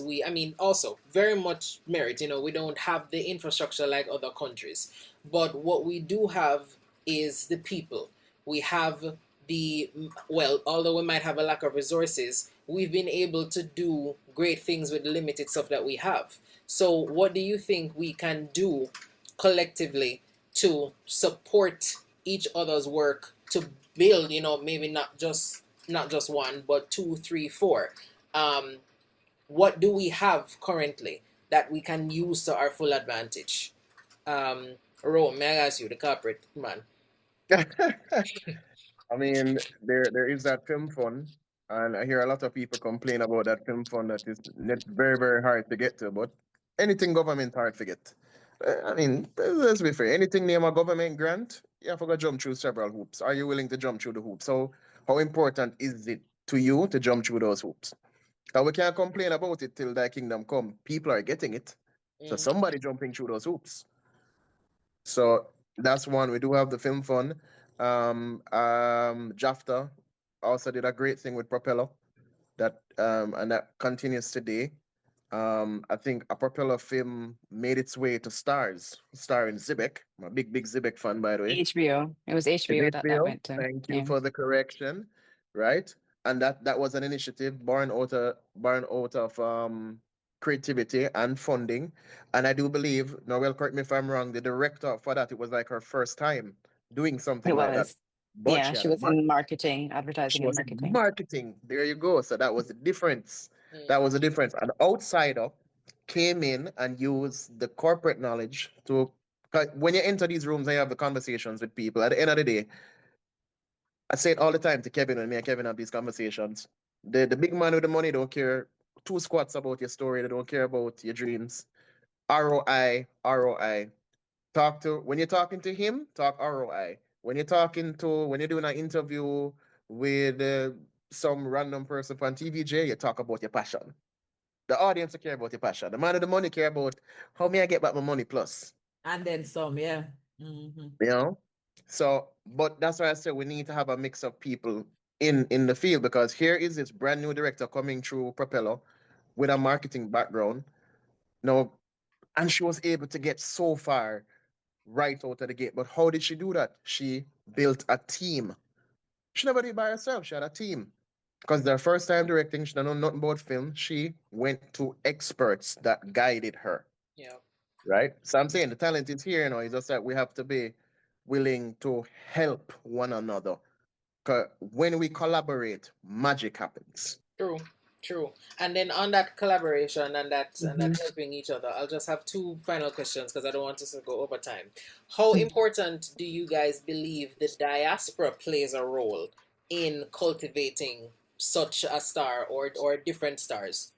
also very much merit, we don't have the infrastructure like other countries, but what we do have is the people. We have although we might have a lack of resources, we've been able to do great things with the limited stuff that we have. So what do you think we can do collectively to support each other's work to build, maybe not just one, but 2, 3, 4. What do we have currently that we can use to our full advantage? Rome, may I ask you, the corporate man? I mean, there is that film fund, and I hear a lot of people complain about that film fund that is very, very hard to get to, but anything government hard to get. I mean, let's be fair. Anything name a government grant, you have to jump through several hoops. Are you willing to jump through the hoops? So how important is it to you to jump through those hoops? Because we can't complain about it till thy kingdom come. People are getting it. So somebody jumping through those hoops. So that's one. We do have the film fund. Jafta also did a great thing with Propeller and that continues today. I think a Propeller film made its way to Stars, starring Zibek. I'm a big Zibek fan, by the way. HBO. It was It's HBO that HBO. went to. Thank you Yeah. for the correction. Right, and that was an initiative born out of creativity and funding, and I do believe. Noel, correct me if I'm wrong. The director for that, it was like her first time doing It something like that, was. but Yeah, she she had a was in marketing, advertising she and was in marketing. marketing. There you go. So that was the difference. Mm. That was the difference. An outsider came in and used the corporate knowledge to. 'Cause when you enter these rooms and you have the conversations with people, at the end of the day, I say it all the time to Kevin when me and Kevin have these conversations. The big man with the money don't care two squats about your story. They don't care about your dreams. ROI, ROI. Talk to when you're talking to him, talk ROI. When you're doing an interview with some random person from TVJ, you talk about your passion. The audience will care about your passion. The man with the money care about how may I get back my money plus. And then some, yeah. Mm-hmm. You know? So, but that's why I said we need to have a mix of people in the field because here is this brand new director coming through Propeller with a marketing background. Now, and she was able to get so far right out of the gate. But how did she do that? She built a team. She never did it by herself. She had a team. Because their first time directing, she didn't know nothing about film. She went to experts that guided her. Yeah. Right? So I'm saying the talent is here, It's just that we have to be willing to help one another. Because when we collaborate, magic happens. True, true. And then on that collaboration and that Mhm. helping each other, I'll just have two final questions because I don't want us to go over time. How important do you guys believe the diaspora plays a role in cultivating such a star or different stars?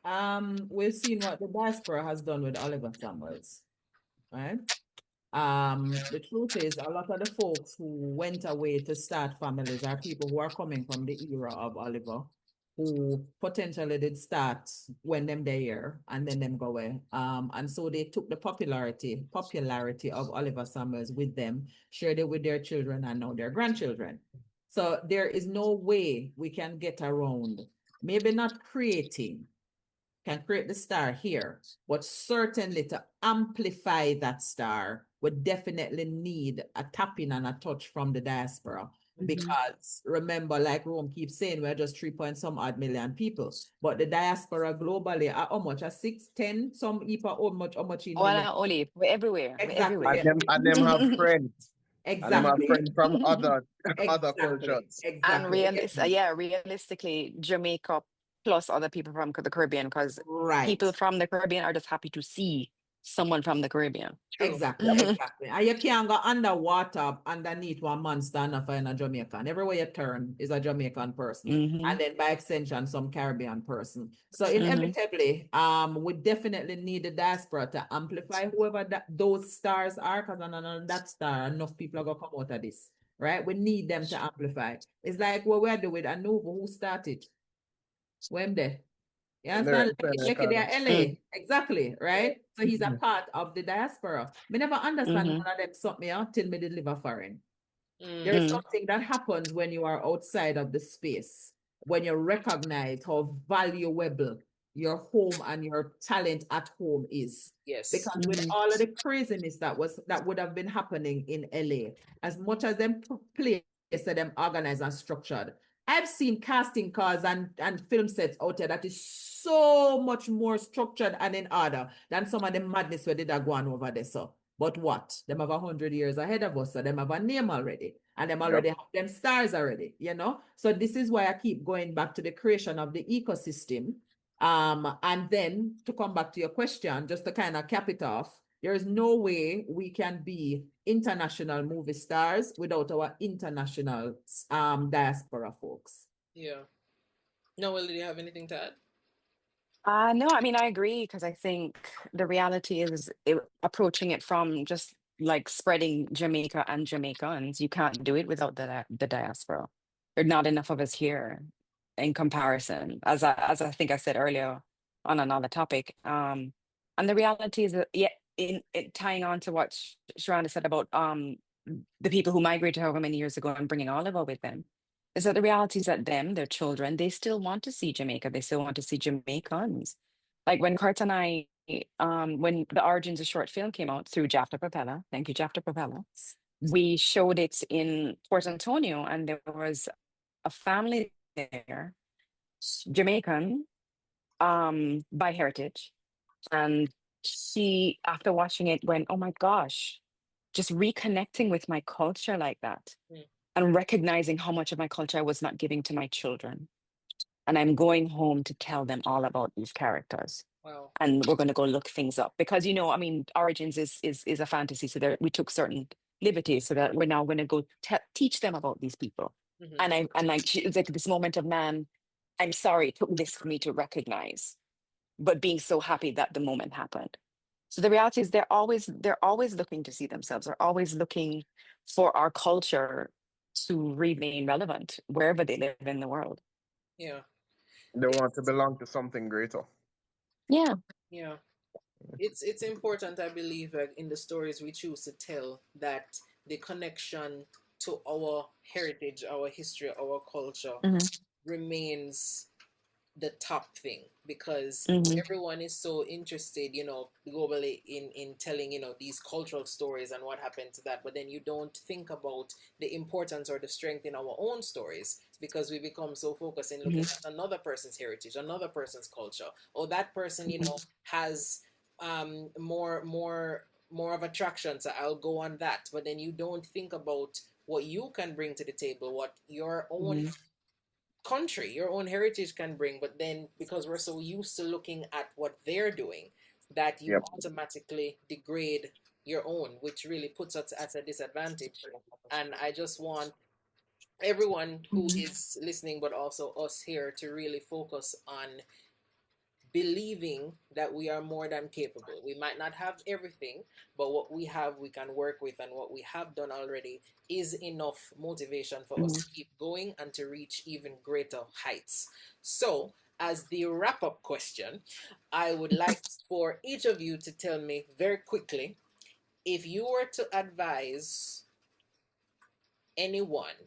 We've seen what the diaspora has done with Oliver Summers, right? The truth is, a lot of the folks who went away to start families are people who are coming from the era of Oliver, who potentially did start when them there and then them go away. And so they took the popularity of Oliver Summers with them, shared it with their children and now their grandchildren. So there is no way we can get around, maybe not can create the star here, but certainly to amplify that star, we definitely need a tapping and a touch from the diaspora. Because remember, like Rome keeps saying, we're just 3 point some odd million people, but the diaspora globally are how much? A 6, 10, some EPA, how much in million? Only we're everywhere. We're Exactly. everywhere. And them have friends. And them have Exactly. friends from other Exactly. cultures. And Exactly. realistically, Jamaica plus other people from the Caribbean, because Right. people from the Caribbean are just happy to see someone from the Caribbean. True. Exactly, exactly. And you can't go underwater underneath one man stand up in a Jamaican. Everywhere you turn is a Jamaican person. And then by extension, some Caribbean person. So inevitably, we definitely need the diaspora to amplify whoever those stars are, because on that star, enough people are gonna come out of this. Right? We need them to amplify. It's like what we're doing with ANOUVUE, who started. When there. You understand? Like they are LA. Exactly, right? So he's a part of the diaspora. Me never understand one of them something till me deliver foreign. There is something that happens when you are outside of the space, when you recognize how valuable your home and your talent at home is. Yes. Because with all of the craziness that would have been happening in LA, as much as them places them organized and structured, I've seen casting calls and film sets out there that is so much more structured and in order than some of the madness where they are going over there. So, but what? Them have 100 years ahead of us, so them have a name already, and them already have them stars already, So this is why I keep going back to the creation of the ecosystem. And then to come back to your question, just to kind of cap it off, there is no way we can be international movie stars without our international diaspora folks. Yeah. Noel, do you have anything to add? No, I mean, I agree, because I think the reality is approaching it from just like spreading Jamaica and Jamaicans. You can't do it without the diaspora. There are not enough of us here in comparison, as I think I said earlier on another topic. And the reality is that, yeah, in tying on to what Sharanda said about the people who migrated however many years ago and bringing Oliver with them, is that the reality is that their children, they still want to see Jamaica. They still want to see Jamaicans. Like when Kurt and I, when the Origins of Short film came out through JAFTA Propeller, thank you, JAFTA Propeller, we showed it in Port Antonio, and there was a family there, Jamaican, by heritage. And she, after watching it, went, oh my gosh, just reconnecting with my culture like that Mm. and recognizing how much of my culture I was not giving to my children. And I'm going home to tell them all about these characters. Wow. And we're going to go look things up because, you know, I mean, Origins is a fantasy. So there, we took certain liberties so that we're now going to go teach them about these people. Mhm. And like, it's like this moment of, man, I'm sorry, it took this for me to recognize, but being so happy that the moment happened. So the reality is they're always looking to see themselves. They're always looking for our culture to remain relevant wherever they live in the world. Yeah. They want to belong to something greater. Yeah. Yeah. It's important, I believe, in the stories we choose to tell, that the connection to our heritage, our history, our culture Mhm. remains the top thing, because Mhm. everyone is so interested, you know, globally in telling, you know, these cultural stories and what happened to that, but then you don't think about the importance or the strength in our own stories, because we become so focused in looking at another person's heritage, another person's culture, or that person, you know, has more of attraction, so I'll go on that, but then you don't think about what you can bring to the table, what your own country, your own heritage can bring. But then because we're so used to looking at what they're doing, that you Yep. automatically degrade your own, which really puts us at a disadvantage. And I just want everyone who is listening, but also us here, to really focus on believing that we are more than capable. We might not have everything, but what we have, we can work with, and what we have done already is enough motivation for us to keep going and to reach even greater heights. So, as the wrap up question, I would like for each of you to tell me very quickly, if you were to advise anyone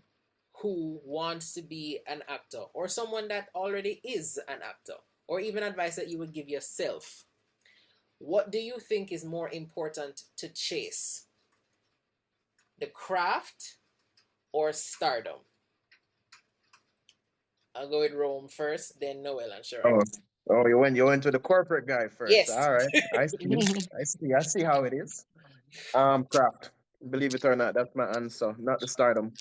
who wants to be an actor, or someone that already is an actor, or even advice that you would give yourself, what do you think is more important to chase? The craft or stardom? I'll go with Rome first, then Noel and Sherando. Oh, oh, you went to the corporate guy first. Yes. All right, I see how it is. Craft. Believe it or not, that's my answer. Not the stardom.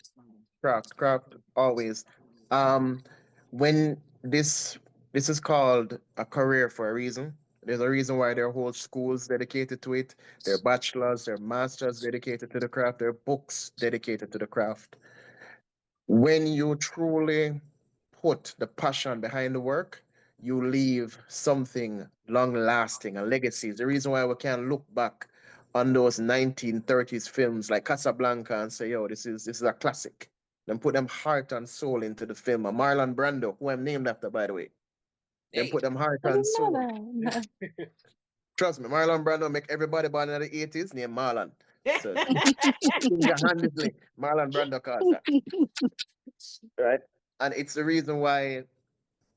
Craft always. Um, when this is called a career for a reason. There's a reason why there are whole schools dedicated to it. There are bachelors, there are masters dedicated to the craft. There are books dedicated to the craft. When you truly put the passion behind the work, you leave something long lasting, a legacy. It's the reason why we can look back on those 1930s films like Casablanca and say, yo, this is a classic. Then put them heart and soul into the film. And Marlon Brando, who I'm named after, by the way. Then Hey. put them heart I and didn't know soul. that. Trust me, Marlon Brando make everybody born in the 80s named Marlon. So single-handedly, Marlon Brando caused that. Right? And it's the reason why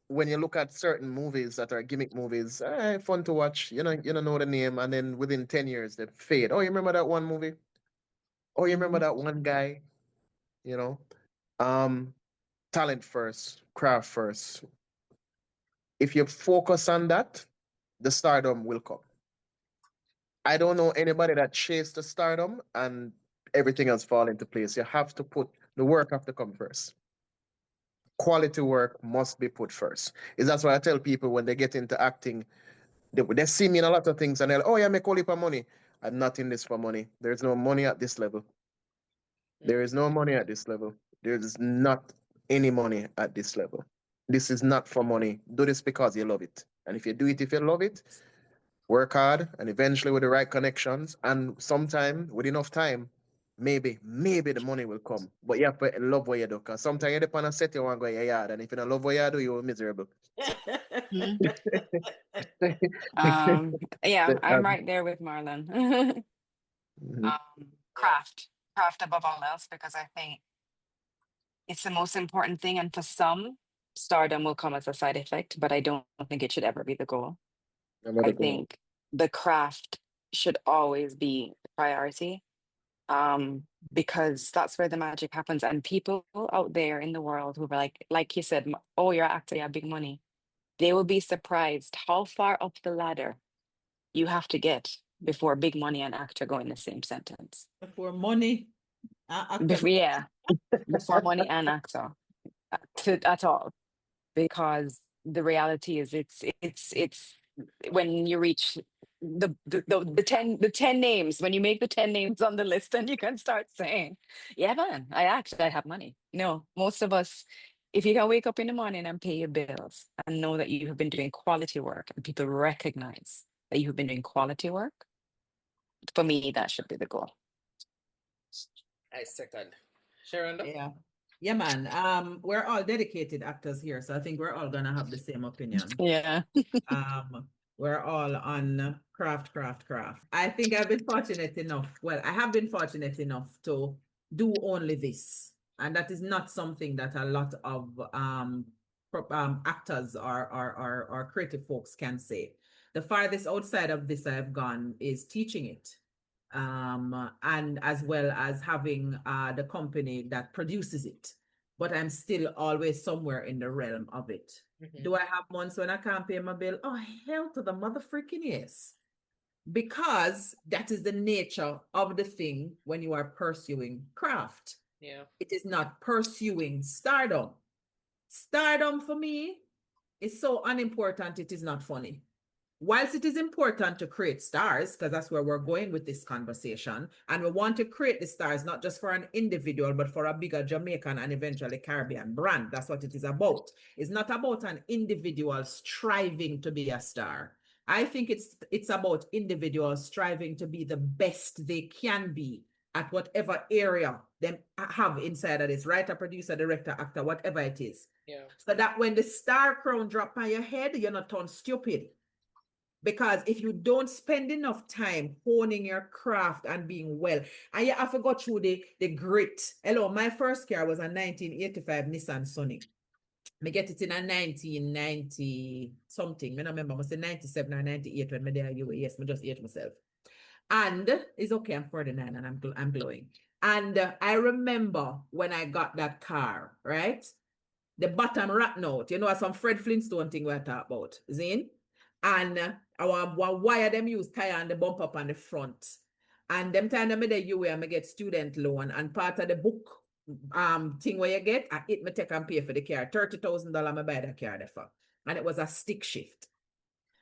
when you look at certain movies that are gimmick movies, fun to watch, you don't know the name, and then within 10 years they fade. Oh, you remember that one movie? Oh, you remember that one guy? You know? Um, Talent first, craft first. If you focus on that, the stardom will come. I don't know anybody that chased the stardom and everything else fall into place. You have to put the work have to come first. Quality work must be put first. Is that's why I tell people when they get into acting, they see me in a lot of things and they're like, oh yeah, make all for money. I'm not in this for money. There's no money at this level. There is no money at this level. There is not any money at this level. This is not for money. Do this because you love it. And if you do it, if you love it, work hard and eventually with the right connections and sometime with enough time, maybe the money will come. But you have to love what you do. Because sometimes you depend on set you want to go in your yard. And if you don't love what you do, you're miserable. Mhm. Yeah, I'm right there with Marlon. Mhm. Craft above all else, because I think it's the most important thing. And for some, stardom will come as a side effect, but I don't think it should ever be the goal. I'm gonna I go. think the craft should always be priority, because that's where the magic happens. And people out there in the world who are like you said, oh, you're an actor, you have big money. They will be surprised how far up the ladder you have to get before big money and actor go in the same sentence. For money, actor. Yeah, before money and actor at all, because the reality is it's when you reach the 10 names, when you make the 10 names on the list, then you can start saying, yeah, man, I have money. No, most of us, if you can wake up in the morning and pay your bills and know that you have been doing quality work and people recognize that you have been doing quality work, for me, that should be the goal. I second. Sherando? Yeah. Yeah, man. We're all dedicated actors here, so I think we're all gonna have the same opinion. Yeah. We're all on craft. I think I've been fortunate enough. Well, I have been fortunate enough to do only this, and that is not something that a lot of actors or creative folks can say. The farthest outside of this I've gone is teaching it. And as well as having the company that produces it. But I'm still always somewhere in the realm of it. Mhm. Do I have months when I can't pay my bill? Oh, hell to the mother freaking yes. Because that is the nature of the thing when you are pursuing craft. Yeah. It is not pursuing stardom. Stardom for me is so unimportant, it is not funny. Whilst it is important to create stars, because that's where we're going with this conversation, and we want to create the stars not just for an individual, but for a bigger Jamaican and eventually Caribbean brand. That's what it is about. It's not about an individual striving to be a star. I think it's about individuals striving to be the best they can be at whatever area they have inside of this, writer, producer, director, actor, whatever it is. Yeah. So that when the star crown drop on your head, you're not turned stupid. Because if you don't spend enough time honing your craft and being well, and you have to go through the grit. Hello, my first car was a 1985 Nissan Sunny. I get it in a 1990 something. I don't remember, I must say 97 or 98 when I there you. Yes, I just ate myself. And it's okay, I'm 49 and I'm glowing. And I remember when I got that car, right? The bottom rat out. You know, some Fred Flintstone thing we're talking about. Zane? And I want wire them use tire and the bump up on the front. And them time them the you where I get student loan and part of the book thing where you get, I me take and pay for the car. $30,000 I buy the car for. And it was a stick shift.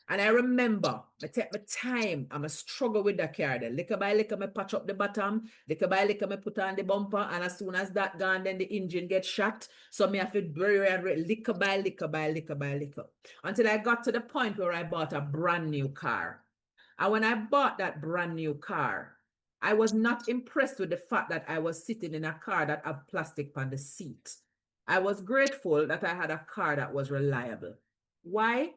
And I remember, I take my time, I'm a struggle with the car. Then little by little, I patch up the bottom, little by little, I put on the bumper, and as soon as that gone, then the engine gets shut. So me have to bury and little by little, until I got to the point where I bought a brand new car. And when I bought that brand new car, I was not impressed with the fact that I was sitting in a car that had plastic on the seat. I was grateful that I had a car that was reliable. Why?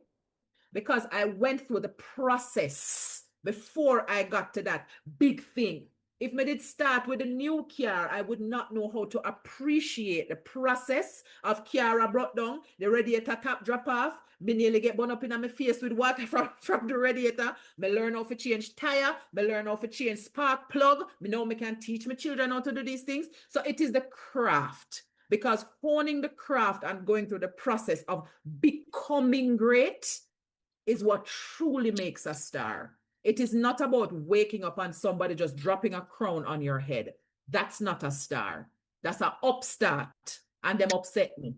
Because I went through the process before I got to that big thing. If I did start with a new car, I would not know how to appreciate the process of car brought down, the radiator top drop off, me nearly get burned up in my face with water from the radiator. Me learn how to change tire, me learn how to change spark plug. Me know me can teach my children how to do these things. So it is the craft. Because honing the craft and going through the process of becoming great is what truly makes a star. It is not about waking up and somebody just dropping a crown on your head. That's not a star. That's an upstart. And them upset me.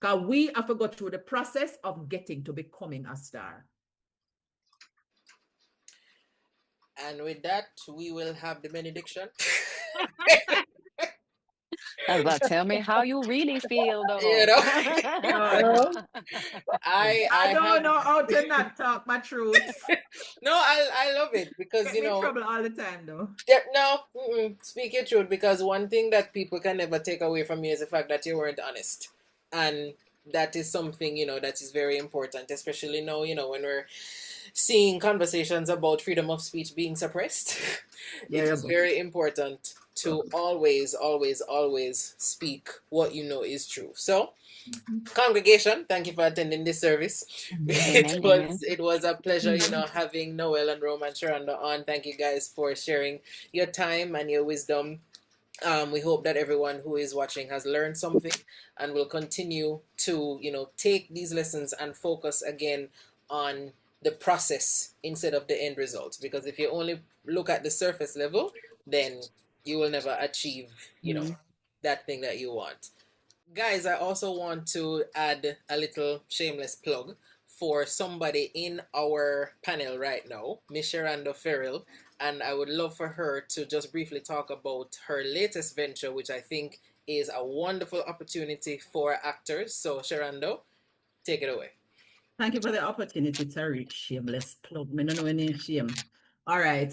Because we have to go through the process of getting to becoming a star. And with that, we will have the benediction. But tell me how you really feel, though. You know? God. I I don't have know how to not talk my truth. No, I love it because, Get me in trouble all the time, though. no, speak your truth, because one thing that people can never take away from you is the fact that you weren't honest. And that is something, that is very important, especially now, when we're seeing conversations about freedom of speech being suppressed. It is very important to always, always, always speak what you know is true. So, congregation, thank you for attending this service. It was a pleasure, having Noelle and Rome and Sherando on. Thank you guys for sharing your time and your wisdom. We hope that everyone who is watching has learned something and will continue to, take these lessons and focus again on the process instead of the end result. Because if you only look at the surface level, then you will never achieve, that thing that you want. Guys, I also want to add a little shameless plug for somebody in our panel right now, Miss Sherando Ferrell, and I would love for her to just briefly talk about her latest venture, which I think is a wonderful opportunity for actors. So, Sherando, take it away. Thank you for the opportunity, Tarik. Shameless plug. Me don't know any shame. All right.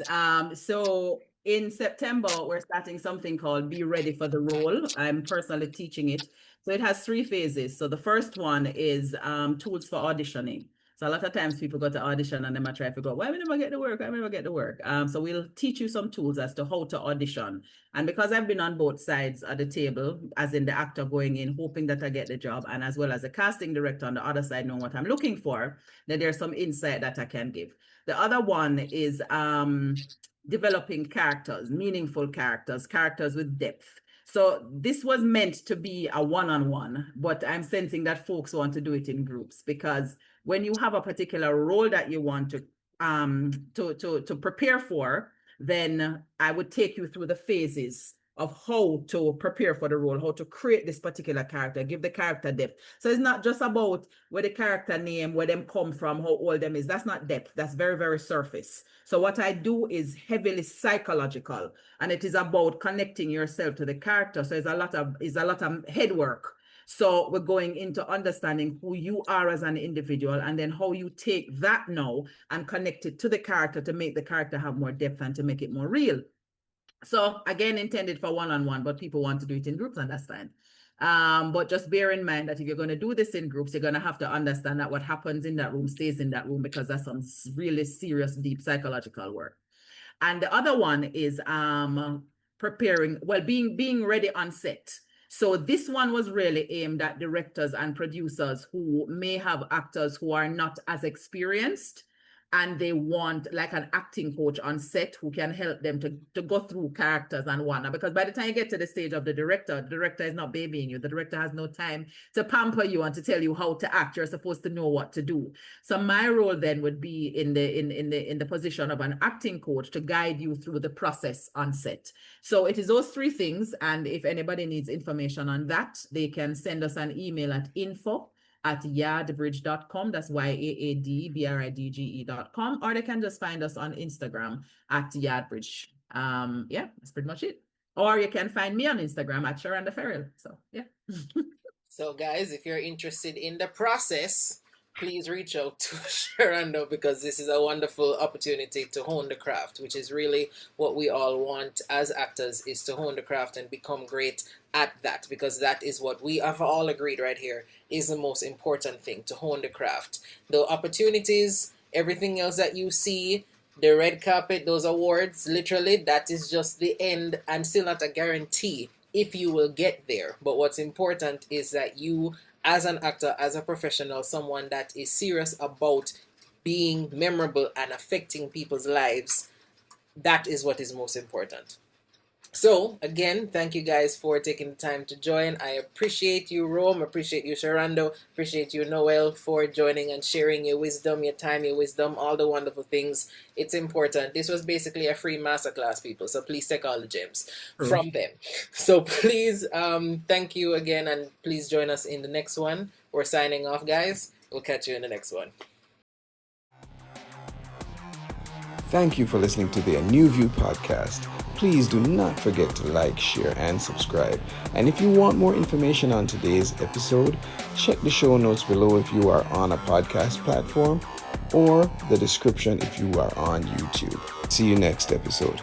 So in September, we're starting something called Be Ready for the Role. I'm personally teaching it. So it has 3 phases. So the first one is tools for auditioning. So a lot of times people go to audition and they might try to figure out, why we never get the work? Why we never get the work? So we'll teach you some tools as to how to audition. And because I've been on both sides of the table, as in the actor going in, hoping that I get the job, and as well as the casting director on the other side knowing what I'm looking for, then there's some insight that I can give. The other one is developing characters, meaningful characters, characters with depth. So this was meant to be a one-on-one, but I'm sensing that folks want to do it in groups, because when you have a particular role that you want to prepare for, then I would take you through the phases of how to prepare for the role, how to create this particular character, give the character depth. So it's not just about where the character name, where them come from, how old them is. That's not depth. That's very, very surface. So what I do is heavily psychological, and it is about connecting yourself to the character. So it's a lot of head work. So we're going into understanding who you are as an individual, and then how you take that now and connect it to the character to make the character have more depth and to make it more real. So again, intended for one-on-one, but people want to do it in groups, and that's fine. But just bear in mind that if you're going to do this in groups, you're going to have to understand that what happens in that room stays in that room, because that's some really serious, deep psychological work. And the other one is being ready on set. So this one was really aimed at directors and producers who may have actors who are not as experienced, and they want like an acting coach on set who can help them to go through characters and whatnot. Because by the time you get to the stage of the director is not babying you. The director has no time to pamper you and to tell you how to act. You're supposed to know what to do. So my role then would be in the position of an acting coach to guide you through the process on set. So it is those 3 things. And if anybody needs information on that, they can send us an email at info@yaadbridge.com. That's YAADBRIDGE.com. Or they can just find us on Instagram at yaadbridge. Yeah, that's pretty much it. Or you can find me on Instagram at Sherando Ferrell. So yeah. So guys, if you're interested in the process, please reach out to Sherando, because this is a wonderful opportunity to hone the craft, which is really what we all want as actors, is to hone the craft and become great at that, because that is what we have all agreed right here is the most important thing, to hone the craft. The opportunities, everything else that you see, the red carpet, those awards, literally, that is just the end and still not a guarantee if you will get there. But what's important is that you, as an actor, as a professional, someone that is serious about being memorable and affecting people's lives, that is what is most important. So, again, thank you guys for taking the time to join. I appreciate you, Rome. Appreciate you, Sherando. Appreciate you, Noelle, for joining and sharing your wisdom, your time, your wisdom, all the wonderful things. It's important. This was basically a free masterclass, people. So please take all the gems from them. So please, thank you again, and please join us in the next one. We're signing off, guys. We'll catch you in the next one. Thank you for listening to the A New View podcast. Please do not forget to like, share, and subscribe. And if you want more information on today's episode, check the show notes below if you are on a podcast platform, or the description if you are on YouTube. See you next episode.